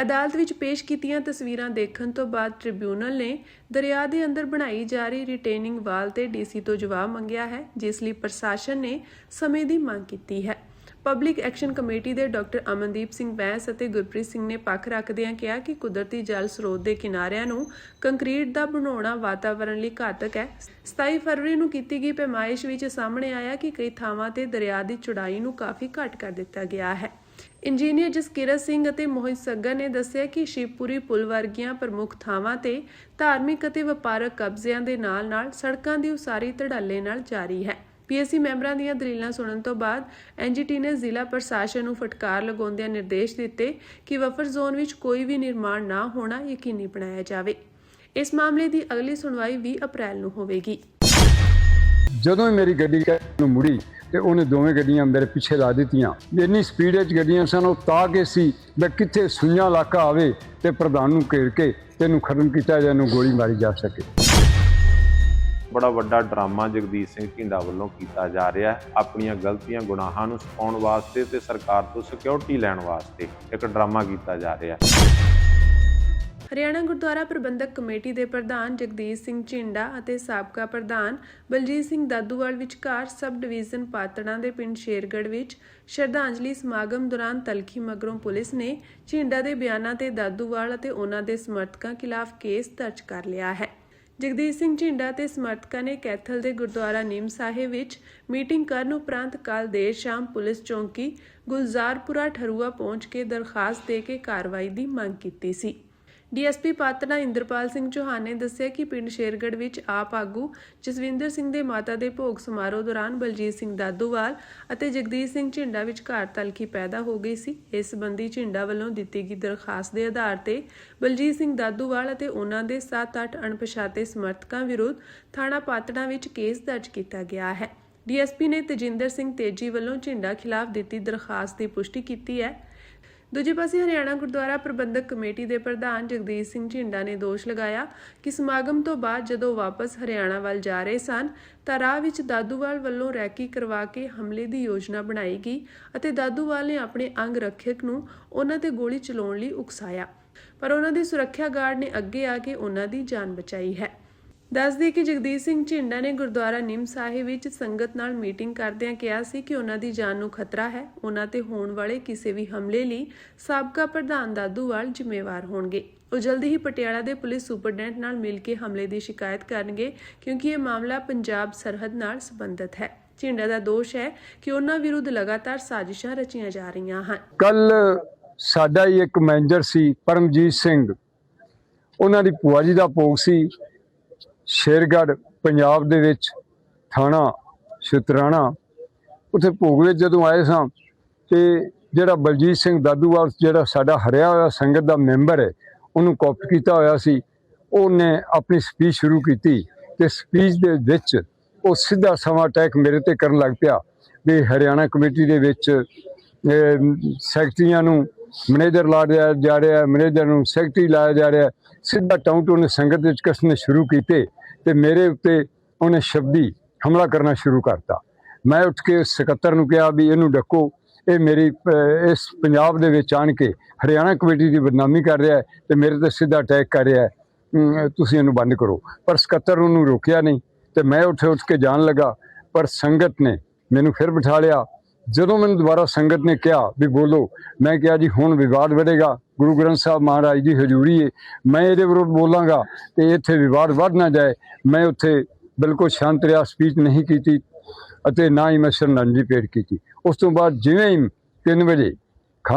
ਅਦਾਲਤ ਵਿੱਚ ਪੇਸ਼ ਕੀਤੀਆਂ ਤਸਵੀਰਾਂ ਦੇਖਣ ਤੋਂ ਬਾਅਦ ਟ੍ਰਿਬਿਊਨਲ ਨੇ ਦਰਿਆ ਦੇ ਅੰਦਰ ਬਣਾਈ ਜਾ ਰਹੀ ਰਿਟੇਨਿੰਗ ਵਾਲ ਤੇ ਡੀਸੀ ਤੋਂ ਜਵਾਬ ਮੰਗਿਆ ਹੈ, ਜਿਸ ਲਈ ਪ੍ਰਸ਼ਾਸਨ ਨੇ ਸਮੇਂ ਦੀ ਮੰਗ ਕੀਤੀ ਹੈ। ਪਬਲਿਕ ਐਕਸ਼ਨ ਕਮੇਟੀ ਦੇ ਡਾਕਟਰ ਅਮਨਦੀਪ ਸਿੰਘ ਬੈਂਸ ਅਤੇ ਗੁਰਪ੍ਰੀਤ ਸਿੰਘ ਨੇ ਪੱਖ ਰੱਖਦਿਆਂ ਕਿਹਾ ਕਿ ਕੁਦਰਤੀ ਜਲ ਸਰੋਤ ਦੇ ਕਿਨਾਰਿਆਂ ਨੂੰ ਕੰਕਰੀਟ ਦਾ ਬਣਾਉਣਾ ਵਾਤਾਵਰਣ ਲਈ ਘਾਤਕ ਹੈ। 27 ਫਰਵਰੀ ਨੂੰ ਕੀਤੀ ਗਈ ਪੈਮਾਇਸ਼ ਵਿੱਚ ਸਾਹਮਣੇ ਆਇਆ ਕਿ ਕਈ ਥਾਵਾਂ ਤੇ ਦਰਿਆ ਦੀ ਚੌੜਾਈ ਨੂੰ ਕਾਫੀ ਘੱਟ ਕਰ ਦਿੱਤਾ ਗਿਆ ਹੈ। ਇੰਜੀਨੀਅਰ ਜਸਕੀਰਤ ਸਿੰਘ ਅਤੇ ਮੋਹਿਤ ਸੱਗਰ ਨੇ ਦੱਸਿਆ ਕਿ ਸ਼ਿਵਪੁਰੀ ਪੁਲ ਵਰਗੀਆਂ ਪ੍ਰਮੁੱਖ ਥਾਵਾਂ ਤੇ ਧਾਰਮਿਕ ਅਤੇ ਵਪਾਰਕ ਕਬਜ਼ਿਆਂ ਦੇ ਨਾਲ-ਨਾਲ ਸੜਕਾਂ ਦੀ ਉਸਾਰੀ ਧੜੱਲੇ ਨਾਲ ਜਾਰੀ ਹੈ। ਪੀਐਸਸੀ ਮੈਂਬਰਾਂ ਦੀਆਂ ਦਲੀਲਾਂ ਸੁਣਨ ਤੋਂ ਬਾਅਦ ਐਨਜੀਟੀ ਨੇ ਜ਼ਿਲ੍ਹਾ ਪ੍ਰਸ਼ਾਸਨ ਨੂੰ ਫਟਕਾਰ ਲਗਾਉਂਦਿਆਂ ਨਿਰਦੇਸ਼ ਦਿੱਤੇ ਕਿ ਬਫਰ ਜ਼ੋਨ ਵਿੱਚ ਕੋਈ ਵੀ ਨਿਰਮਾਣ ਨਾ ਹੋਣਾ ਯਕੀਨੀ ਬਣਾਇਆ ਜਾਵੇ। ਇਸ ਮਾਮਲੇ ਦੀ ਅਗਲੀ ਸੁਣਵਾਈ 20 ਅਪ੍ਰੈਲ ਨੂੰ ਹੋਵੇਗੀ।
ਜਦੋਂ ਮੇਰੀ ਗੱਡੀ ਨੂੰ ਮੁੜੀ ਤੇ ਉਹਨੇ ਦੋਵੇਂ ਗੱਡੀਆਂ ਮੇਰੇ ਪਿੱਛੇ ਲਾ ਦਿੱਤੀਆਂ। ਇੰਨੀ ਸਪੀਡ ਵਿੱਚ ਗੱਡੀਆਂ ਸਨ, ਉਹ ਤਾਂ ਕਿ ਸੀ ਮੈਂ ਕਿੱਥੇ ਸੁਈਆਂ ਇਲਾਕਾ ਆਵੇ ਤੇ ਪ੍ਰਧਾਨ ਨੂੰ ਘੇਰ ਕੇ ਤੈਨੂੰ ਖਤਮ ਕੀਤਾ ਜਾਂ ਇਹਨੂੰ ਗੋਲੀ ਮਾਰੀ ਜਾ ਸਕੇ।
ਬੜਾ ਵੱਡਾ ਡਰਾਮਾ ਜਗਦੀਸ਼ ਸਿੰਘ ਝਿੰਡਾ ਵੱਲੋਂ ਕੀਤਾ ਜਾ ਰਿਹਾ ਹੈ। ਆਪਣੀਆਂ ਗਲਤੀਆਂ ਗੁਨਾਹਾਂ ਨੂੰ ਛੁਪਾਉਣ ਵਾਸਤੇ ਤੇ ਸਰਕਾਰ ਤੋਂ ਸਿਕਿਉਰਿਟੀ ਲੈਣ ਵਾਸਤੇ ਇੱਕ ਡਰਾਮਾ ਕੀਤਾ ਜਾ ਰਿਹਾ ਹੈ।
ਹਰਿਆਣਾ ਗੁਰਦੁਆਰਾ ਪ੍ਰਬੰਧਕ ਕਮੇਟੀ ਦੇ ਪ੍ਰਧਾਨ ਜਗਦੀਸ਼ ਸਿੰਘ ਝਿੰਡਾ ਅਤੇ ਸਾਬਕਾ ਪ੍ਰਧਾਨ ਬਲਜੀਤ ਸਿੰਘ ਦਾਦੂਵਾਲ ਵਿਚਕਾਰ ਸਬ ਡਿਵੀਜ਼ਨ ਪਾਤੜਾਂ ਦੇ ਪਿੰਡ ਸ਼ੇਰਗੜ੍ਹ ਵਿੱਚ ਸ਼ਰਧਾਂਜਲੀ ਸਮਾਗਮ ਦੌਰਾਨ ਤਲਖੀ ਮਗਰੋਂ ਪੁਲਿਸ ਨੇ ਝਿੰਡਾ ਦੇ ਬਿਆਨਾਂ ਤੇ ਦਾਦੂਵਾਲ ਅਤੇ ਉਹਨਾਂ ਦੇ ਸਮਰਥਕਾਂ ਖਿਲਾਫ ਕੇਸ ਦਰਜ ਕਰ ਲਿਆ ਹੈ। ਜਗਦੀਸ਼ ਸਿੰਘ ਝਿੰਡਾ ਤੇ ਸਮਰਥਕਾਂ ਨੇ ਕੈਥਲ ਦੇ ਗੁਰਦੁਆਰਾ ਨੀਮ ਸਾਹਿਬ ਵਿੱਚ ਮੀਟਿੰਗ ਕਰਨ ਉਪਰੰਤ ਕੱਲ੍ਹ ਦੇਰ ਸ਼ਾਮ ਪੁਲਿਸ ਚੌਂਕੀ ਗੁਲਜ਼ਾਰਪੁਰਾ ਠਰੂਆ ਪਹੁੰਚ ਕੇ ਦਰਖਾਸਤ ਦੇ ਕੇ ਕਾਰਵਾਈ ਦੀ ਮੰਗ ਕੀਤੀ ਸੀ। ਡੀਐਸਪੀ ਪਾਤੜਾ ਇੰਦਰਪਾਲ ਸਿੰਘ ਚੌਹਾਨ ਨੇ ਦੱਸਿਆ ਕਿ ਪਿੰਡ ਸ਼ੇਰਗੜ੍ਹ ਵਿੱਚ ਆਪ ਆਗੂ ਜਸਵਿੰਦਰ ਸਿੰਘ ਦੇ ਮਾਤਾ ਦੇ ਭੋਗ ਸਮਾਰੋਹ ਦੌਰਾਨ ਬਲਜੀਤ ਸਿੰਘ ਦਾਦੂਵਾਲ ਅਤੇ ਜਗਦੀਸ਼ ਸਿੰਘ ਝਿੰਡਾ ਵਿਚਕਾਰ ਤਲਖੀ ਪੈਦਾ ਹੋ ਗਈ ਸੀ। ਇਸ ਸੰਬੰਧੀ ਝਿੰਡਾ ਵੱਲੋਂ ਦਿੱਤੀ ਗਈ ਦਰਖਾਸਤ ਦੇ ਆਧਾਰ ਤੇ ਬਲਜੀਤ ਸਿੰਘ ਦਾਦੂਵਾਲ ਅਤੇ ਉਹਨਾਂ ਦੇ 7-8 ਅਣਪਛਾਤੇ ਸਮਰਥਕਾਂ ਵਿਰੁੱਧ ਥਾਣਾ ਪਾਤੜਾ ਵਿੱਚ ਕੇਸ ਦਰਜ ਕੀਤਾ ਗਿਆ ਹੈ। ਡੀਐਸਪੀ ਨੇ ਤੇਜਿੰਦਰ ਸਿੰਘ ਤੇਜੀ ਵੱਲੋਂ ਝਿੰਡਾ ਖਿਲਾਫ ਦਿੱਤੀ ਦਰਖਾਸਤ ਦੀ ਪੁਸ਼ਟੀ ਕੀਤੀ ਹੈ। ਦੂਜੇ ਪਾਸੇ ਹਰਿਆਣਾ ਗੁਰਦੁਆਰਾ ਪ੍ਰਬੰਧਕ ਕਮੇਟੀ ਦੇ ਪ੍ਰਧਾਨ ਜਗਦੀਸ਼ ਸਿੰਘ ਝਿੰਡਾ ਨੇ ਦੋਸ਼ ਲਗਾਇਆ ਕਿ ਸਮਾਗਮ ਤੋਂ ਬਾਅਦ ਜਦੋਂ ਵਾਪਸ ਹਰਿਆਣਾ ਵੱਲ ਜਾ ਰਹੇ ਸਨ ਤਾਂ ਰਾਹ ਵਿੱਚ ਦਾਦੂਵਾਲ ਵੱਲੋਂ ਰੈਕੀ ਕਰਵਾ ਕੇ ਹਮਲੇ ਦੀ ਯੋਜਨਾ ਬਣਾਈ ਗਈ ਅਤੇ ਦਾਦੂਵਾਲ ਨੇ ਆਪਣੇ ਅੰਗ ਰੱਖਿਅਕ ਨੂੰ ਉਹਨਾਂ ਤੇ ਗੋਲੀ ਚਲਾਉਣ ਲਈ ਉਕਸਾਇਆ, ਪਰ ਉਹਨਾਂ ਦੇ ਸੁਰੱਖਿਆ ਗਾਰਡ ਨੇ ਅੱਗੇ ਆ ਕੇ ਉਹਨਾਂ ਦੀ ਜਾਨ ਬਚਾਈ ਹੈ। ਦੱਸਦੇ ਕਿ ਜਗਦੀਸ਼ ਸਿੰਘ ਝਿੰਡਾ ਨੇ ਗੁਰਦੁਆਰਾ ਨਿੰਮ ਸਾਹਿਬ ਵਿੱਚ ਸੰਗਤ ਨਾਲ ਮੀਟਿੰਗ ਕਰਦਿਆਂ ਕਿਹਾ ਸੀ ਕਿ ਉਹਨਾਂ ਦੀ ਜਾਨ ਨੂੰ ਖਤਰਾ ਹੈ। ਉਹਨਾਂ ਤੇ ਹੋਣ ਵਾਲੇ ਕਿਸੇ ਵੀ ਹਮਲੇ ਲਈ ਸਾਬਕਾ ਪ੍ਰਧਾਨ ਦਾਦੂਵਾਲ ਜ਼ਿੰਮੇਵਾਰ ਹੋਣਗੇ। ਉਹ ਜਲਦੀ ਹੀ ਪਟਿਆਲਾ ਦੇ ਪੁਲਿਸ ਸੁਪਰਡੈਂਟ ਨਾਲ ਮਿਲ ਕੇ ਹਮਲੇ ਦੀ ਸ਼ਿਕਾਇਤ ਕਰਨਗੇ ਕਿਉਂਕਿ ਇਹ ਮਾਮਲਾ ਪੰਜਾਬ ਸਰਹੱਦ ਨਾਲ ਸੰਬੰਧਿਤ ਹੈ। ਝਿੰਡਾ ਦਾ ਦੋਸ਼ ਹੈ ਕਿ ਉਹਨਾਂ ਵਿਰੁੱਧ ਲਗਾਤਾਰ ਸਾਜ਼ਿਸ਼ਾਂ ਰਚੀਆਂ ਜਾ ਰਹੀਆਂ ਹਨ।
ਕੱਲ ਸਾਡਾ ਹੀ ਇੱਕ ਮੈਨੇਜਰ ਸੀ ਪਰਮਜੀਤ ਸਿੰਘ, ਉਹਨਾਂ ਦੀ ਭੂਆ ਜੀ ਦਾ ਭੋਗ ਸੀ ਸ਼ੇਰਗੜ੍ਹ ਪੰਜਾਬ ਦੇ ਵਿੱਚ ਥਾਣਾ ਸ਼ੁਤਰਾਣਾ। ਉੱਥੇ ਭੋਗ ਵਿੱਚ ਜਦੋਂ ਆਏ ਸਾਂ ਤੇ ਜਿਹੜਾ ਬਲਜੀਤ ਸਿੰਘ ਦਾਦੂਵਾਲ ਜਿਹੜਾ ਸਾਡਾ ਹਰਿਆ ਹੋਇਆ ਸੰਗਤ ਦਾ ਮੈਂਬਰ ਹੈ, ਉਹਨੂੰ ਕਾਪੀ ਕੀਤਾ ਹੋਇਆ ਸੀ, ਉਹਨੇ ਆਪਣੀ ਸਪੀਚ ਸ਼ੁਰੂ ਕੀਤੀ ਤੇ ਸਪੀਚ ਦੇ ਵਿੱਚ ਉਹ ਸਿੱਧਾ ਸਮਾਂ ਅਟੈਕ ਮੇਰੇ ਤੇ ਕਰਨ ਲੱਗ ਪਿਆ ਵੀ ਹਰਿਆਣਾ ਕਮੇਟੀ ਦੇ ਵਿੱਚ ਸੈਕਟਰੀਆਂ ਨੂੰ ਮੈਨੇਜਰ ਲਾਇਆ ਜਾ ਰਿਹਾ, ਮੈਨੇਜਰ ਨੂੰ ਸੈਕਟਰੀ ਲਾਇਆ ਜਾ ਰਿਹਾ। ਸਿੱਧਾ ਟਾਊਟ ਉਹਨੇ ਸੰਗਤ ਵਿੱਚ ਕੱਸਣੇ ਸ਼ੁਰੂ ਕੀਤੇ ਤੇ ਮੇਰੇ ਉੱਤੇ ਉਹਨੇ ਸ਼ਬਦੀ ਹਮਲਾ ਕਰਨਾ ਸ਼ੁਰੂ ਕਰਤਾ। ਮੈਂ ਉੱਠ ਕੇ ਸਕੱਤਰ ਨੂੰ ਕਿਹਾ ਵੀ ਇਹਨੂੰ ਡੱਕੋ, ਇਹ ਮੇਰੀ ਇਸ ਪੰਜਾਬ ਦੇ ਵਿੱਚ ਆਣ ਕੇ ਹਰਿਆਣਾ ਕਮੇਟੀ ਦੀ ਬਦਨਾਮੀ ਕਰ ਰਿਹਾ ਹੈ ਤੇ ਮੇਰੇ ਤੇ ਸਿੱਧਾ ਅਟੈਕ ਕਰ ਰਿਹਾ ਹੈ, ਤੁਸੀਂ ਇਹਨੂੰ ਬੰਦ ਕਰੋ। ਪਰ ਸਕੱਤਰ ਉਹਨੂੰ ਰੋਕਿਆ ਨਹੀਂ ਤੇ ਮੈਂ ਉੱਠ ਕੇ ਜਾਣ ਲੱਗਾ, ਪਰ ਸੰਗਤ ਨੇ ਮੈਨੂੰ ਫਿਰ ਬਿਠਾ ਲਿਆ। ਜਦੋਂ ਮੈਨੂੰ ਦੁਬਾਰਾ ਸੰਗਤ ਨੇ ਕਿਹਾ ਵੀ ਬੋਲੋ, ਮੈਂ ਕਿਹਾ ਜੀ ਹੁਣ ਵਿਵਾਦ ਵਧੇਗਾ, ਗੁਰੂ ਗ੍ਰੰਥ ਸਾਹਿਬ ਮਹਾਰਾਜ ਦੀ ਹਜ਼ੂਰੀ ਹੈ, ਮੈਂ ਇਹਦੇ ਵਿਰੁੱਧ ਬੋਲਾਂਗਾ ਤੇ ਇੱਥੇ ਵਿਵਾਦ ਵੱਧ ਨਾ ਜਾਏ। ਮੈਂ ਉੱਥੇ ਬਿਲਕੁਲ ਸ਼ਾਂਤ ਰਿਹਾ, ਸਪੀਚ ਨਹੀਂ ਕੀਤੀ ਅਤੇ ਨਾ ਹੀ ਮੈਂ ਸ਼ਰਧਾਂਜਲੀ ਭੇਟ ਕੀਤੀ। ਉਸ ਤੋਂ ਬਾਅਦ ਜਿਵੇਂ ਹੀ 3 ਵਜੇ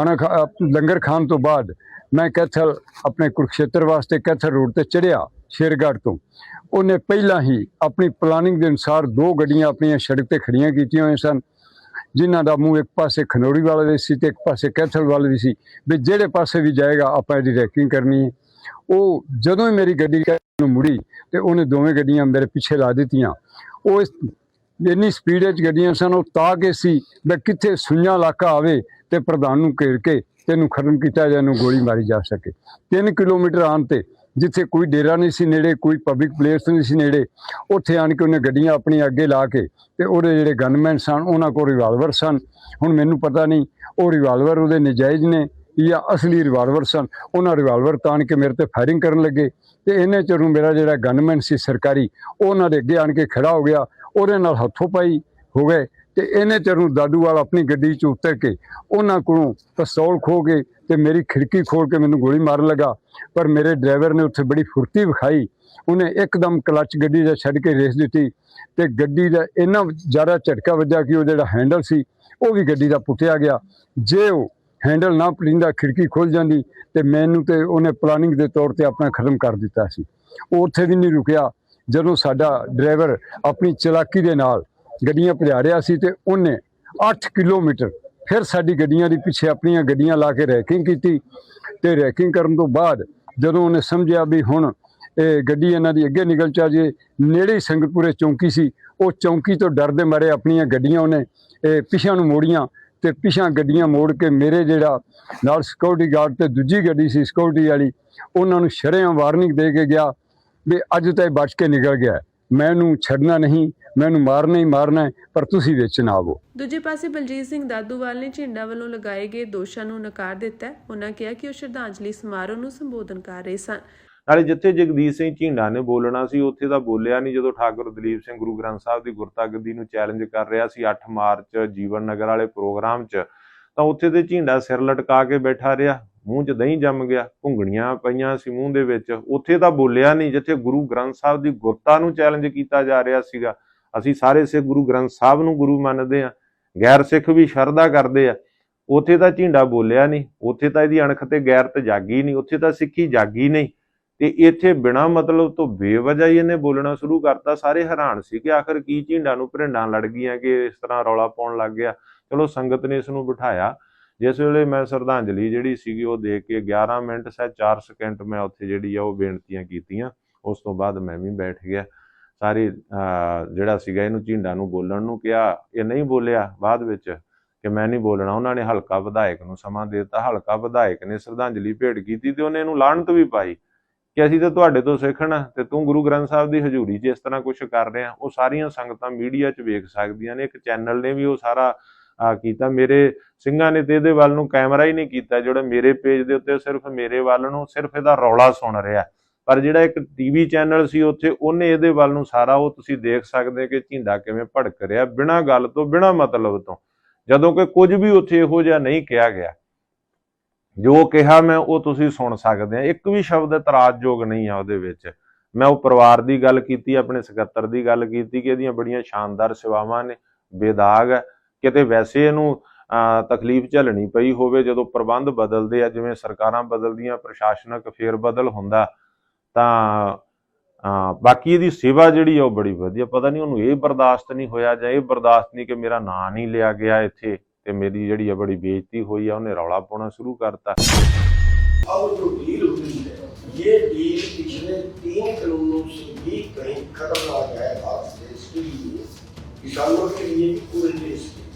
ਲੰਗਰ ਖਾਣ ਤੋਂ ਬਾਅਦ ਮੈਂ ਕੈਥਲ ਆਪਣੇ ਕੁਰੂਕਸ਼ੇਤਰ ਵਾਸਤੇ ਕੈਥਲ ਰੋਡ ਤੇ ਚੜ੍ਹਿਆ ਸ਼ੇਰਗੜ੍ਹ ਤੋਂ। ਉਹਨੇ ਪਹਿਲਾਂ ਹੀ ਆਪਣੀ ਪਲਾਨਿੰਗ ਦੇ ਅਨੁਸਾਰ 2 ਗੱਡੀਆਂ ਆਪਣੀਆਂ ਸੜਕ ਤੇ ਖੜੀਆਂ ਕੀਤੀਆਂ ਹੋਈਆਂ ਸਨ, ਜਿਨ੍ਹਾਂ ਦਾ ਮੂੰਹ ਇੱਕ ਪਾਸੇ ਖਨੌਰੀ ਵਾਲੇ ਦੇ ਸੀ ਤੇ ਇੱਕ ਪਾਸੇ ਕੈਥਲ ਵਾਲੇ ਦੀ ਸੀ ਵੀ ਜਿਹੜੇ ਪਾਸੇ ਵੀ ਜਾਏਗਾ ਆਪਾਂ ਇਹਦੀ ਰੈਕਿੰਗ ਕਰਨੀ ਹੈ। ਉਹ ਜਦੋਂ ਹੀ ਮੇਰੀ ਗੱਡੀ ਨੂੰ ਮੁੜੀ ਤੇ ਉਹਨੇ ਦੋਵੇਂ ਗੱਡੀਆਂ ਮੇਰੇ ਪਿੱਛੇ ਲਾ ਦਿੱਤੀਆਂ। ਉਹ ਇੰਨੀ ਸਪੀਡ ਵਿੱਚ ਗੱਡੀਆਂ ਸਨ, ਉਹ ਤਾਂ ਕਿ ਸੀ ਵੀ ਕਿੱਥੇ ਸੁੰਝਾ ਇਲਾਕਾ ਆਵੇ ਤੇ ਪ੍ਰਧਾਨ ਨੂੰ ਘੇਰ ਕੇ ਤੈਨੂੰ ਖਤਮ ਕੀਤਾ ਜਾਏ, ਇਹਨੂੰ ਗੋਲੀ ਮਾਰੀ ਜਾ ਸਕੇ। 3 ਕਿਲੋਮੀਟਰ ਆਉਣ ਤੇ ਜਿੱਥੇ ਕੋਈ ਡੇਰਾ ਨਹੀਂ ਸੀ ਨੇੜੇ, ਕੋਈ ਪਬਲਿਕ ਪਲੇਸ ਨਹੀਂ ਸੀ ਨੇੜੇ, ਉੱਥੇ ਆਣ ਕੇ ਉਹਨੇ ਗੱਡੀਆਂ ਆਪਣੀ ਅੱਗੇ ਲਾ ਕੇ ਤੇ ਉਹਦੇ ਜਿਹੜੇ ਗਨਮੈਨ ਸਨ ਉਹਨਾਂ ਕੋਲ ਰਿਵਾਲਵਰ ਸਨ। ਹੁਣ ਮੈਨੂੰ ਪਤਾ ਨਹੀਂ ਉਹ ਰਿਵਾਲਵਰ ਉਹਦੇ ਨਜਾਇਜ਼ ਨੇ ਜਾਂ ਅਸਲੀ ਰਿਵਾਲਵਰ ਸਨ। ਉਹਨਾਂ ਰਿਵਾਲਵਰ ਤਾਣ ਕੇ ਮੇਰੇ ਤੇ ਫਾਇਰਿੰਗ ਕਰਨ ਲੱਗੇ ਤੇ ਇੰਨੇ ਚਿਰ ਨੂੰ ਮੇਰਾ ਜਿਹੜਾ ਗਨਮੈਨ ਸੀ ਸਰਕਾਰੀ, ਉਹਨਾਂ ਦੇ ਅੱਗੇ ਆਣ ਕੇ ਖੜਾ ਹੋ ਗਿਆ, ਉਹਦੇ ਨਾਲ ਹੱਥੋਂ ਪਾਈ ਹੋ ਗਏ ਤੇ ਇੰਨੇ ਚਿਰ ਨੂੰ ਦਾਦੂਵਾਲ ਆਪਣੀ ਗੱਡੀ 'ਚ ਉਤਰ ਕੇ ਉਹਨਾਂ ਕੋਲੋਂ ਪਿਸਤੌਲ ਖੋਹ ਕੇ ਤੇ ਮੇਰੀ ਖਿੜਕੀ ਖੋਲ ਕੇ ਮੈਨੂੰ ਗੋਲੀ ਮਾਰਨ ਲੱਗਾ। ਪਰ ਮੇਰੇ ਡਰਾਈਵਰ ਨੇ ਉੱਥੇ ਬੜੀ ਫੁਰਤੀ ਵਿਖਾਈ, ਉਹਨੇ ਇੱਕਦਮ ਕਲੱਚ ਗੱਡੀ ਦਾ ਛੱਡ ਕੇ ਰੇਸ ਦਿੱਤੀ ਤੇ ਗੱਡੀ ਦਾ ਇੰਨਾ ਜ਼ਿਆਦਾ ਝਟਕਾ ਵੱਜਾ ਕਿ ਉਹ ਜਿਹੜਾ ਹੈਂਡਲ ਸੀ ਉਹ ਵੀ ਗੱਡੀ ਦਾ ਪੁੱਟਿਆ ਗਿਆ। ਜੇ ਉਹ ਹੈਂਡਲ ਨਾ ਪਲੀਂਦਾ, ਖਿੜਕੀ ਖੁੱਲ ਜਾਂਦੀ ਤੇ ਮੈਨੂੰ ਤੇ ਉਹਨੇ ਪਲਾਨਿੰਗ ਦੇ ਤੌਰ ਤੇ ਆਪਣਾ ਖਤਮ ਕਰ ਦਿੱਤਾ ਸੀ। ਉਹ ਉੱਥੇ ਵੀ ਨਹੀਂ ਰੁਕਿਆ। ਜਦੋਂ ਸਾਡਾ ਡਰਾਈਵਰ ਆਪਣੀ ਚਲਾਕੀ ਦੇ ਨਾਲ ਗੱਡੀਆਂ ਭਜਾ ਰਿਹਾ ਸੀ ਤੇ ਉਹਨੇ 8 ਕਿਲੋਮੀਟਰ ਫਿਰ ਸਾਡੀ ਗੱਡੀਆਂ ਦੇ ਪਿੱਛੇ ਆਪਣੀਆਂ ਗੱਡੀਆਂ ਲਾ ਕੇ ਰੈਕਿੰਗ ਕੀਤੀ ਤੇ ਰੈਕਿੰਗ ਕਰਨ ਤੋਂ ਬਾਅਦ ਜਦੋਂ ਉਹਨੇ ਸਮਝਿਆ ਵੀ ਹੁਣ ਇਹ ਗੱਡੀ ਇਹਨਾਂ ਦੀ ਅੱਗੇ ਨਿਕਲ ਚਾ ਜੇ, ਨੇੜੇ ਹੀ ਸੰਗਤਪੁਰੇ ਚੌਂਕੀ ਸੀ, ਉਹ ਚੌਂਕੀ ਤੋਂ ਡਰ ਦੇ ਮਾਰੇ ਆਪਣੀਆਂ ਗੱਡੀਆਂ ਉਹਨੇ ਪਿਛਾਂ ਨੂੰ ਮੋੜੀਆਂ ਤੇ ਪਿਛਾਂ ਗੱਡੀਆਂ ਮੋੜ ਕੇ ਮੇਰੇ ਜਿਹੜਾ ਨਾਲ ਸਿਕਿਉਰਿਟੀ ਗਾਰਡ ਤੇ ਦੂਜੀ ਗੱਡੀ ਸੀ ਸਿਕਿਉਰਿਟੀ ਵਾਲੀ, ਉਹਨਾਂ ਨੂੰ ਸ਼ਰੇਆਮ ਵਾਰਨਿੰਗ ਦੇ ਕੇ ਗਿਆ ਵੀ ਅੱਜ ਤਾਂ ਇਹ ਬਚ ਕੇ ਨਿਕਲ ਗਿਆ, ਮੈਨੂੰ ਛੱਡਣਾ ਨਹੀਂ, ਮੈਨੂੰ ਮਾਰਨਾ ਹੀ ਮਾਰਨਾ ਹੈ, ਪਰ ਤੁਸੀਂ ਵਿੱਚ ਨਾ ਆਵੋ।
ਦੂਜੇ ਪਾਸੇ ਬਲਜੀਤ ਸਿੰਘ ਦਾਦੂਵਾਲ ਨੇ ਝਿੰਡਾ ਵੱਲੋਂ ਲਗਾਏ ਗਏ ਦੋਸ਼ਾਂ ਨੂੰ ਨਕਾਰ ਦਿੱਤਾ ਹੈ। ਉਹਨਾਂ ਕਿਹਾ ਕਿ ਉਹ ਸ਼ਰਧਾਂਜਲੀ ਸਮਾਰੋਹ ਨੂੰ ਸੰਬੋਧਨ ਕਰ ਰਹੇ ਸਨ।
ਨਾਲੇ ਜਿੱਥੇ ਜਗਦੀਸ਼ ਸਿੰਘ ਝੀਂਡਾ ਨੇ ਬੋਲਣਾ ਸੀ ਉੱਥੇ ਤਾਂ ਬੋਲਿਆ ਨਹੀਂ। ਜਦੋਂ ਠਾਕੁਰ ਦਲੀਪ ਸਿੰਘ ਗੁਰੂ ਗ੍ਰੰਥ ਸਾਹਿਬ ਦੀ ਗੁਰਤਾ ਗੱਦੀ ਨੂੰ ਚੈਲੰਜ ਕਰ ਰਿਹਾ ਸੀ 8 ਮਾਰਚ ਜੀਵਨ ਨਗਰ ਵਾਲੇ ਪ੍ਰੋਗਰਾਮ 'ਚ, ਤਾਂ ਉੱਥੇ ਤੇ ਝੀਂਡਾ ਸਿਰ ਲਟਕਾ ਕੇ ਬੈਠਾ ਰਿਹਾ, ਮੂੰਹ 'ਚ ਦਹੀਂ ਜੰਮ ਗਿਆ, ਘੁੰਗਣੀਆਂ ਪਈਆਂ ਸੀ ਮੂੰਹ ਦੇ ਵਿੱਚ, ਉੱਥੇ ਤਾਂ ਬੋਲਿਆ ਨਹੀਂ। ਜਿੱਥੇ ਗੁਰੂ ਗ੍ਰੰਥ ਸਾਹਿਬ ਦੀ ਗੁਰਤਾ ਨੂੰ ਚੈਲੰਜ ਕੀਤਾ ਜਾ ਰਿਹਾ ਸੀਗਾ, ਅਸੀਂ ਸਾਰੇ ਸਿੱਖ ਗੁਰੂ ਗ੍ਰੰਥ ਸਾਹਿਬ ਨੂੰ ਗੁਰੂ ਮੰਨਦੇ ਆ, ਗੈਰ ਸਿੱਖ ਵੀ ਸ਼ਰਧਾ ਕਰਦੇ ਆ, ਉੱਥੇ ਤਾਂ ਝੀਂਡਾ ਬੋਲਿਆ ਨਹੀਂ। ਉੱਥੇ ਤਾਂ ਇਹਦੀ ਅਣਖ ਤੇ ਗੈਰਤ ਜਾਗੀ ਨਹੀਂ, ਉੱਥੇ ਤਾਂ ਸਿੱਖੀ ਜਾਗੀ ਨਹੀਂ। ਤੇ ਇੱਥੇ ਬਿਨਾਂ ਮਤਲਬ ਤੋਂ ਬੇਵਜ੍ਹਾ ਹੀ ਇਹਨੇ ਬੋਲਣਾ ਸ਼ੁਰੂ ਕਰਤਾ। ਸਾਰੇ ਹੈਰਾਨ ਸੀ ਕਿ ਆਖਰ ਕੀ ਝੀਂਡਾ ਨੂੰ ਭਰਿੰਡਾਂ ਲੜ ਗਈਆਂ ਕਿ ਇਸ ਤਰ੍ਹਾਂ ਰੌਲਾ ਪਾਉਣ ਲੱਗ ਗਿਆ। ਚਲੋ ਸੰਗਤ ਨੇ ਇਸ ਨੂੰ ਬਿਠਾਇਆ। ਜਿਸ ਵੇਲੇ ਮੈਂ ਸ਼ਰਧਾਂਜਲੀ ਜਿਹੜੀ ਸੀਗੀ ਉਹ ਦੇ ਕੇ 11 ਮਿੰਟ 4 ਸਕਿੰਟ ਮੈਂ ਉੱਥੇ ਜਿਹੜੀ ਆ ਉਹ ਬੇਨਤੀਆਂ ਕੀਤੀਆਂ। ਉਸ ਤੋਂ ਬਾਅਦ ਮੈਂ ਵੀ ਬੈਠ ਗਿਆ। ਸਾਰੇ ਜਿਹੜਾ ਸੀਗਾ ਇਹਨੂੰ ਝੀਂਡਾ ਨੂੰ ਬੋਲਣ ਨੂੰ ਕਿਹਾ, ਇਹ ਨਹੀਂ ਬੋਲਿਆ ਬਾਅਦ ਵਿੱਚ ਕਿ ਮੈਂ ਨਹੀਂ ਬੋਲਣਾ। ਉਹਨਾਂ ਨੇ ਹਲਕਾ ਵਿਧਾਇਕ ਨੂੰ ਸਮਾਂ ਦੇ ਦਿੱਤਾ। ਹਲਕਾ ਵਿਧਾਇਕ ਨੇ ਸ਼ਰਧਾਂਜਲੀ ਭੇਟ ਕੀਤੀ ਤੇ ਉਹਨੇ ਇਹਨੂੰ ਲਾਹਨਤ ਵੀ ਪਾਈ ਕਿ ਅਸੀਂ ਤਾਂ ਤੁਹਾਡੇ ਤੋਂ ਸਿੱਖਣਾ ਤੇ ਤੂੰ ਗੁਰੂ ਗ੍ਰੰਥ ਸਾਹਿਬ ਦੀ ਹਜ਼ੂਰੀ 'ਚ ਇਸ ਤਰ੍ਹਾਂ ਕੁਛ ਕਰ ਰਿਹਾ। ਉਹ ਸਾਰੀਆਂ ਸੰਗਤਾਂ ਮੀਡੀਆ 'ਚ ਵੇਖ ਸਕਦੀਆਂ ਨੇ। ਇੱਕ ਚੈਨਲ ਨੇ ਵੀ ਉਹ ਸਾਰਾ ਕੀਤਾ। ਮੇਰੇ ਸਿੰਘਾਂ ਨੇ ਤੇ ਇਹਦੇ ਵੱਲ ਨੂੰ ਕੈਮਰਾ ਹੀ ਨਹੀਂ ਕੀਤਾ। ਜਿਹੜਾ ਮੇਰੇ ਪੇਜ ਦੇ ਉੱਤੇ ਸਿਰਫ ਮੇਰੇ ਵੱਲ ਨੂੰ ਸਿਰਫ ਇਹਦਾ ਰੌਲਾ ਸੁਣ ਰਿਹਾ, ਪਰ ਜਿਹੜਾ ਇੱਕ ਟੀਵੀ ਚੈਨਲ ਸੀ ਉੱਥੇ ਉਹਨੇ ਇਹਦੇ ਵੱਲ ਨੂੰ ਸਾਰਾ ਉਹ ਤੁਸੀਂ ਦੇਖ ਸਕਦੇ ਕਿ ਝੀਂਡਾ ਕਿਵੇਂ ਭੜਕ ਰਿਹਾ ਬਿਨਾਂ ਗੱਲ ਤੋਂ, ਬਿਨਾਂ ਮਤਲਬ ਤੋਂ, ਜਦੋਂ ਕਿ ਕੁਝ ਵੀ ਉੱਥੇ ਇਹੋ ਜਿਹਾ ਨਹੀਂ ਕਿਹਾ ਗਿਆ। ਜੋ ਕਿਹਾ ਮੈਂ ਉਹ ਤੁਸੀਂ ਸੁਣ ਸਕਦੇ ਆ। ਇੱਕ ਵੀ ਸ਼ਬਦ ਇਤਰਾਜ਼ਯੋਗ ਨਹੀਂ ਆ ਉਹਦੇ ਵਿੱਚ। ਮੈਂ ਉਹ ਪਰਿਵਾਰ ਦੀ ਗੱਲ ਕੀਤੀ, ਆਪਣੇ ਸਕੱਤਰ ਦੀ ਗੱਲ ਕੀਤੀ ਕਿ ਇਹਦੀਆਂ ਬੜੀਆਂ ਸ਼ਾਨਦਾਰ ਸੇਵਾਵਾਂ ਨੇ, ਬੇਦਾਗ ਹੈ। ਕਿਤੇ ਵੈਸੇ ਇਹਨੂੰ ਤਕਲੀਫ ਝੱਲਣੀ ਪਈ ਹੋਵੇ ਜਦੋਂ ਪ੍ਰਬੰਧ ਬਦਲਦੇ ਆ, ਜਿਵੇਂ ਸਰਕਾਰਾਂ ਬਦਲਦੀਆਂ, ਪ੍ਰਸ਼ਾਸਨਕ ਫੇਰ ਬਦਲ ਹੁੰਦਾ, ਤਾਂ ਬਾਕੀ ਇਹਦੀ ਸੇਵਾ ਜਿਹੜੀ ਆ ਉਹ ਬੜੀ ਵਧੀਆ। ਪਤਾ ਨਹੀਂ ਉਹਨੂੰ ਇਹ ਬਰਦਾਸ਼ਤ ਨਹੀਂ ਹੋਇਆ ਜਾਂ ਇਹ ਬਰਦਾਸ਼ਤ ਨਹੀਂ ਕਿ ਮੇਰਾ ਨਾਂ ਨਹੀਂ ਲਿਆ ਗਿਆ ਇੱਥੇ ਤੇ ਮੇਰੀ ਜਿਹੜੀ ਆ ਬੜੀ ਬੇਇੱਜ਼ਤੀ ਹੋਈ ਆ, ਉਹਨੇ ਰੌਲਾ ਪਾਉਣਾ ਸ਼ੁਰੂ ਕਰਤਾ।
अब जो डील हुई है, ये डील पिछले 3 कानूनों से भी कहीं खतरनाक है भारत देश के लिए, किसानों के लिए भी, पूरे देश के लिए।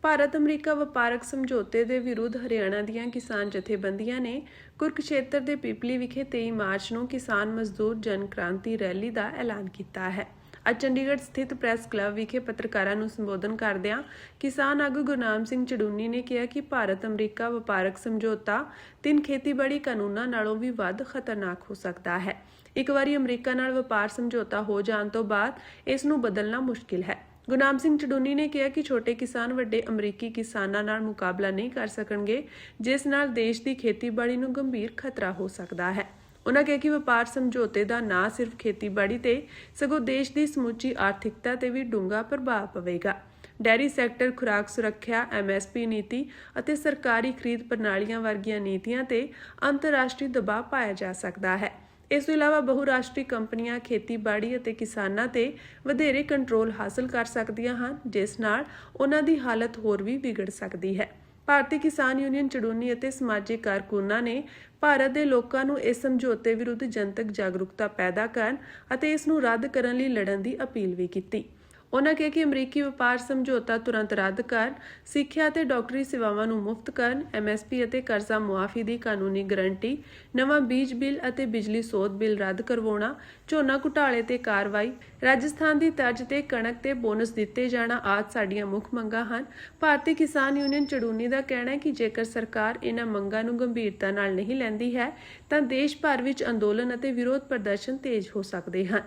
ਭਾਰਤ ਅਮਰੀਕਾ ਵਪਾਰਕ ਸਮਝੌਤੇ ਦੇ ਵਿਰੁੱਧ ਹਰਿਆਣਾ ਦੀਆਂ ਕਿਸਾਨ ਜਥੇਬੰਦੀਆਂ ਨੇ ਕੁਰੂਕਸ਼ੇਤਰ ਦੇ ਪਿਪਲੀ ਵਿਖੇ 23 ਮਾਰਚ ਨੂੰ ਕਿਸਾਨ ਮਜ਼ਦੂਰ ਜਨ ਕ੍ਰਾਂਤੀ ਰੈਲੀ ਦਾ ਐਲਾਨ ਕੀਤਾ ਹੈ। ਅੱਜ ਚੰਡੀਗੜ੍ਹ ਸਥਿਤ ਪ੍ਰੈਸ ਕਲੱਬ ਵਿਖੇ ਪੱਤਰਕਾਰਾਂ ਨੂੰ ਸੰਬੋਧਨ ਕਰਦਿਆਂ ਕਿਸਾਨ ਆਗੂ ਗੁਰਨਾਮ ਸਿੰਘ ਚੜੂਨੀ ਨੇ ਕਿਹਾ ਕਿ ਭਾਰਤ ਅਮਰੀਕਾ ਵਪਾਰਕ ਸਮਝੌਤਾ 3 ਖੇਤੀਬਾੜੀ ਕਾਨੂੰਨਾਂ ਨਾਲੋਂ ਵੀ ਵੱਧ ਖਤਰਨਾਕ ਹੋ ਸਕਦਾ ਹੈ। ਇੱਕ ਵਾਰੀ ਅਮਰੀਕਾ ਨਾਲ ਵਪਾਰ ਸਮਝੌਤਾ ਹੋ ਜਾਣ ਤੋਂ ਬਾਅਦ ਇਸ ਨੂੰ ਬਦਲਣਾ ਮੁਸ਼ਕਿਲ ਹੈ। ਗੁਰਨਾਮ ਸਿੰਘ ਚੜੂਨੀ ਨੇ ਕਿਹਾ ਕਿ ਛੋਟੇ ਕਿਸਾਨ ਵੱਡੇ ਅਮਰੀਕੀ ਕਿਸਾਨਾਂ ਨਾਲ ਮੁਕਾਬਲਾ ਨਹੀਂ ਕਰ ਸਕਣਗੇ, ਜਿਸ ਨਾਲ ਦੇਸ਼ ਦੀ ਖੇਤੀਬਾੜੀ ਨੂੰ ਗੰਭੀਰ ਖਤਰਾ ਹੋ ਸਕਦਾ ਹੈ। ਉਨ੍ਹਾਂ ਕਿਹਾ ਕਿ ਵਪਾਰ ਸਮਝੌਤੇ ਦਾ ਨਾ ਸਿਰਫ ਖੇਤੀਬਾੜੀ ਤੇ ਸਗੋਂ ਦੇਸ਼ ਦੀ ਸਮੁੱਚੀ ਆਰਥਿਕਤਾ ਤੇ ਵੀ ਡੂੰਘਾ ਪ੍ਰਭਾਵ ਪਵੇਗਾ। ਡੈਰੀ ਸੈਕਟਰ, ਖੁਰਾਕ ਸੁਰੱਖਿਆ, MSP ਨੀਤੀ ਅਤੇ ਸਰਕਾਰੀ ਖਰੀਦ ਪ੍ਰਣਾਲੀਆਂ ਵਰਗੀਆਂ ਨੀਤੀਆਂ ਤੇ ਅੰਤਰਰਾਸ਼ਟਰੀ ਦਬਾਅ ਪਾਇਆ ਜਾ ਸਕਦਾ ਹੈ। ਇਸ ਤੋਂ ਇਲਾਵਾ ਬਹੁਰਾਸ਼ਟਰੀ ਕੰਪਨੀਆਂ ਖੇਤੀਬਾੜੀ ਅਤੇ ਕਿਸਾਨਾਂ ਤੇ ਵਧੇਰੇ ਕੰਟਰੋਲ ਹਾਸਲ ਕਰ ਸਕਦੀਆਂ ਹਨ, ਜਿਸ ਨਾਲ ਉਹਨਾਂ ਦੀ ਹਾਲਤ ਹੋਰ ਵੀ ਵਿਗੜ ਸਕਦੀ ਹੈ। ਭਾਰਤੀ ਕਿਸਾਨ ਯੂਨੀਅਨ ਚੜੂਨੀ ਅਤੇ ਸਮਾਜਿਕ ਕਾਰਕੁਨਾਂ ਨੇ ਭਾਰਤ ਦੇ ਲੋਕਾਂ ਨੂੰ ਇਸ ਸਮਝੌਤੇ ਵਿਰੁੱਧ ਜਨਤਕ ਜਾਗਰੂਕਤਾ ਪੈਦਾ ਕਰਨ ਅਤੇ ਇਸ ਨੂੰ ਰੱਦ ਕਰਨ ਲਈ ਲੜਨ ਦੀ ਅਪੀਲ ਵੀ ਕੀਤੀ। ਉਨ੍ਹਾਂ ਕਿਹਾ ਕਿ ਅਮਰੀਕੀ ਵਪਾਰ ਸਮਝੌਤਾ ਤੁਰੰਤ ਰੱਦ ਕਰਨ, ਸਿੱਖਿਆ ਅਤੇ ਡਾਕਟਰੀ ਸੇਵਾਵਾਂ ਨੂੰ ਮੁਫਤ ਕਰਨ, MSP ਅਤੇ ਕਰਜ਼ਾ ਮੁਆਫੀ ਦੀ ਕਾਨੂੰਨੀ ਗਰੰਟੀ, ਨਵਾਂ ਬੀਜ ਬਿੱਲ ਅਤੇ ਬਿਜਲੀ ਸੋਧ ਬਿੱਲ ਰੱਦ ਕਰਵਾਉਣਾ, ਝੋਨਾ ਘੁਟਾਲੇ ਤੇ ਕਾਰਵਾਈ, ਰਾਜਸਥਾਨ ਦੀ ਤਰਜ਼ ਤੇ ਕਣਕ ਤੇ ਬੋਨਸ ਦਿੱਤੇ ਜਾਣਾ ਆਦਿ ਸਾਡੀਆਂ ਮੁੱਖ ਮੰਗਾਂ ਹਨ। ਭਾਰਤੀ ਕਿਸਾਨ ਯੂਨੀਅਨ ਚੜੂਨੀ ਦਾ ਕਹਿਣਾ ਹੈ ਕਿ ਜੇਕਰ ਸਰਕਾਰ ਇਹਨਾਂ ਮੰਗਾਂ ਨੂੰ ਗੰਭੀਰਤਾ ਨਾਲ ਨਹੀਂ ਲੈਂਦੀ ਹੈ ਤਾਂ ਦੇਸ਼ ਭਰ ਵਿੱਚ ਅੰਦੋਲਨ ਅਤੇ ਵਿਰੋਧ ਪ੍ਰਦਰਸ਼ਨ ਤੇਜ਼ ਹੋ ਸਕਦੇ ਹਨ।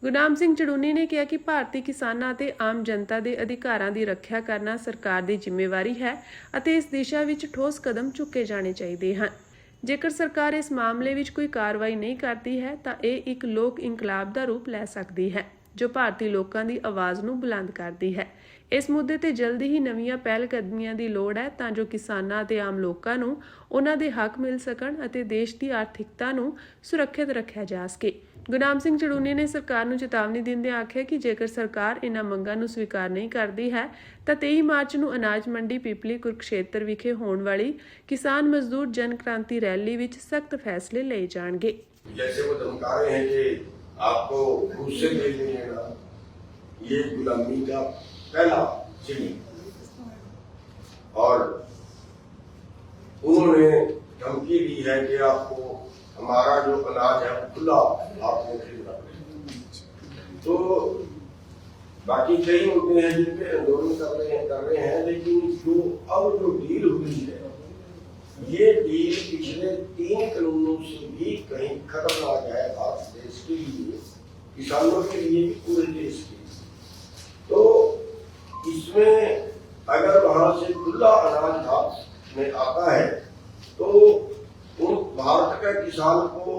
ਗੁਰਨਾਮ ਸਿੰਘ ਚੜੂਨੀ ਨੇ ਕਿਹਾ ਕਿ ਭਾਰਤੀ ਕਿਸਾਨਾਂ ਅਤੇ ਆਮ ਜਨਤਾ ਦੇ ਅਧਿਕਾਰਾਂ ਦੀ ਰੱਖਿਆ ਕਰਨਾ ਸਰਕਾਰ ਦੀ ਜ਼ਿੰਮੇਵਾਰੀ ਹੈ ਅਤੇ ਇਸ ਦਿਸ਼ਾ ਵਿੱਚ ਠੋਸ ਕਦਮ ਚੁੱਕੇ ਜਾਣੇ ਚਾਹੀਦੇ ਹਨ। ਜੇਕਰ ਸਰਕਾਰ ਇਸ ਮਾਮਲੇ ਵਿੱਚ ਕੋਈ ਕਾਰਵਾਈ ਨਹੀਂ ਕਰਦੀ ਹੈ ਤਾਂ ਇਹ ਇੱਕ ਲੋਕ ਇਨਕਲਾਬ ਦਾ ਰੂਪ ਲੈ ਸਕਦੀ ਹੈ, ਜੋ ਭਾਰਤੀ ਲੋਕਾਂ ਦੀ ਆਵਾਜ਼ ਨੂੰ ਬੁਲੰਦ ਕਰਦੀ ਹੈ। ਇਸ ਮੁੱਦੇ ਤੇ ਜਲਦੀ ਹੀ ਨਵੀਆਂ ਪਹਿਲ ਕਦਮੀਆਂ ਦੀ ਲੋੜ ਹੈ ਤਾਂ ਜੋ ਕਿਸਾਨਾਂ ਅਤੇ ਆਮ ਲੋਕਾਂ ਨੂੰ ਉਹਨਾਂ ਦੇ ਹੱਕ ਮਿਲ ਸਕਣ ਅਤੇ ਦੇਸ਼ ਦੀ ਆਰਥਿਕਤਾ ਨੂੰ ਸੁਰੱਖਿਅਤ ਰੱਖਿਆ ਜਾ ਸਕੇ। ਗੁਰਨਾਮ ਸਿੰਘ ਚੜੂਨੀ ਨੇ ਸਰਕਾਰ ਨੂੰ ਚੇਤਾਵਨੀ ਦਿੰਦਿਆਂ ਆਖਿਆ ਕਿ ਜੇਕਰ ਸਰਕਾਰ ਇਹਨਾਂ ਮੰਗਾਂ ਨੂੰ ਸਵੀਕਾਰ ਨਹੀਂ ਕਰਦੀ ਹੈ ਤਾਂ 23 ਮਾਰਚ ਨੂੰ ਅਨਾਜ ਮੰਡੀ ਪਿਪਲੀ ਕੁਰੂਕਸ਼ੇਤਰ ਵਿਖੇ ਹੋਣ ਵਾਲੀ ਕਿਸਾਨ ਮਜ਼ਦੂਰ ਜਨ ਕ੍ਰਾਂਤੀ ਰੈਲੀ ਵਿੱਚ ਸਖਤ ਫੈਸਲੇ ਲਏ ਜਾਣਗੇ।
जैसे वो धमका रहे हैं कि आपको घूस से भेज देंगे, ये गुलामी का पहला सीढ़ी, और उन्होंने धमकी दी है कि आपको हमारा जो अनाज है खुला आपने खरीदना पड़ेगा। तो बाकी कई मुद्दे हैं जिन पे आंदोलन कर रहे हैं, लेकिन जो डील हुई है, ये डील पिछले 3 कानूनों से भी कहीं खतरनाक है भारत देश के लिए, किसानों के लिए भी, पूरे देश के लिए। तो इसमें अगर वहां से खुला अनाज भारत में आता है तो उन भारत के किसान को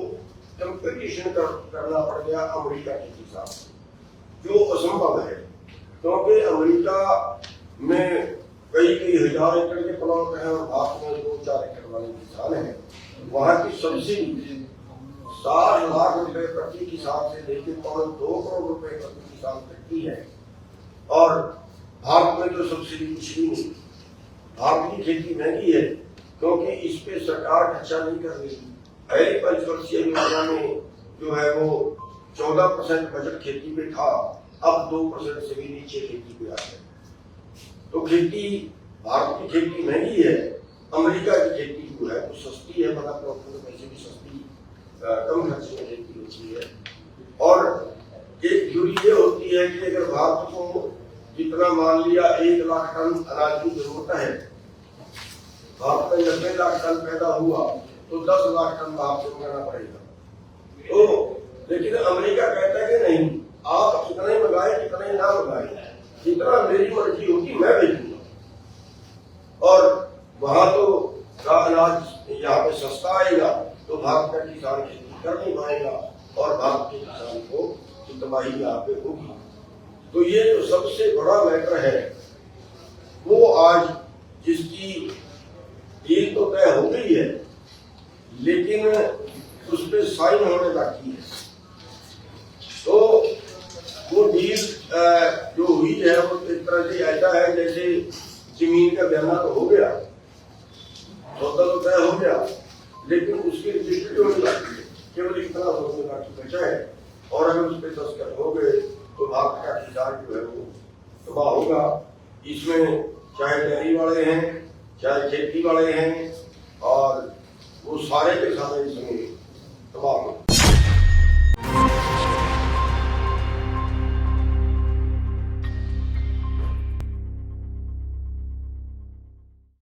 कंपटीशन करना पड़ गया अमेरिका के किसान से, जो असंभव है, क्योंकि अमेरिका में कई हजार एकड़ के प्लॉट हैं और भारत में 2-4 एकड़ वाले किसान हैं। वहाँ की सब्सिडी 60 लाख रुपए प्रति किसान से लेकर 2 करोड़ रुपए प्रति किसान तक की है, और भारत में तो सब्सिडी कुछ भी नहीं। भारत की खेती महंगी है क्योंकि इस पे सरकार खर्चा नहीं कर रही। पहली पंचवर्षीय योजना में जो है वो 14% बजट खेती पे था, अब 2% से भी नीचे खेती पे आ गया। तो खेती, भारत की खेती महंगी है, अमेरिका की खेती जो है वो सस्ती है, बना पैसे भी सस्ती, कम खर्च में खेती होती है। और एक दूरी ये होती है कि अगर भारत को जितना मान लिया 1 लाख टन अनाज की जरूरत है, भारत में 90 लाख टन पैदा हुआ तो 10 लाख टन भारत से मंगाना पड़ेगा। तो लेकिन अमेरिका कहता है कि नहीं, आप कितने मंगाए कितने ना मंगाए, जितना मेरी मर्जी होगी मैं भेजूंगा। और वहां तो अनाज यहाँ पे सस्ता आएगा तो भारत का किसान खेती कर नहीं पाएगा और भारत के किसान को तबाही यहाँ पे होगी। तो ये जो सबसे बड़ा मैटर है वो आज जिसकी डील तो तय हो गई है, लेकिन उस पर साइन होने बाकी है। तो वो डील जो हुई है वो एक तरह से ऐसा है जैसे जमीन का बयाना तो हो गया, सौदा तो तय हो गया, लेकिन उसकी रजिस्ट्री होने बाकी है, केवल इतना होने बाकी बचा है। और अगर उस पर दस्तखत हो गए तो भारत का किसान जो है वो तबाह होगा। इसमें चाहे डेयरी वाले हैं, चाहे खेती वाले हैं, और वो सारे के सारे इसमें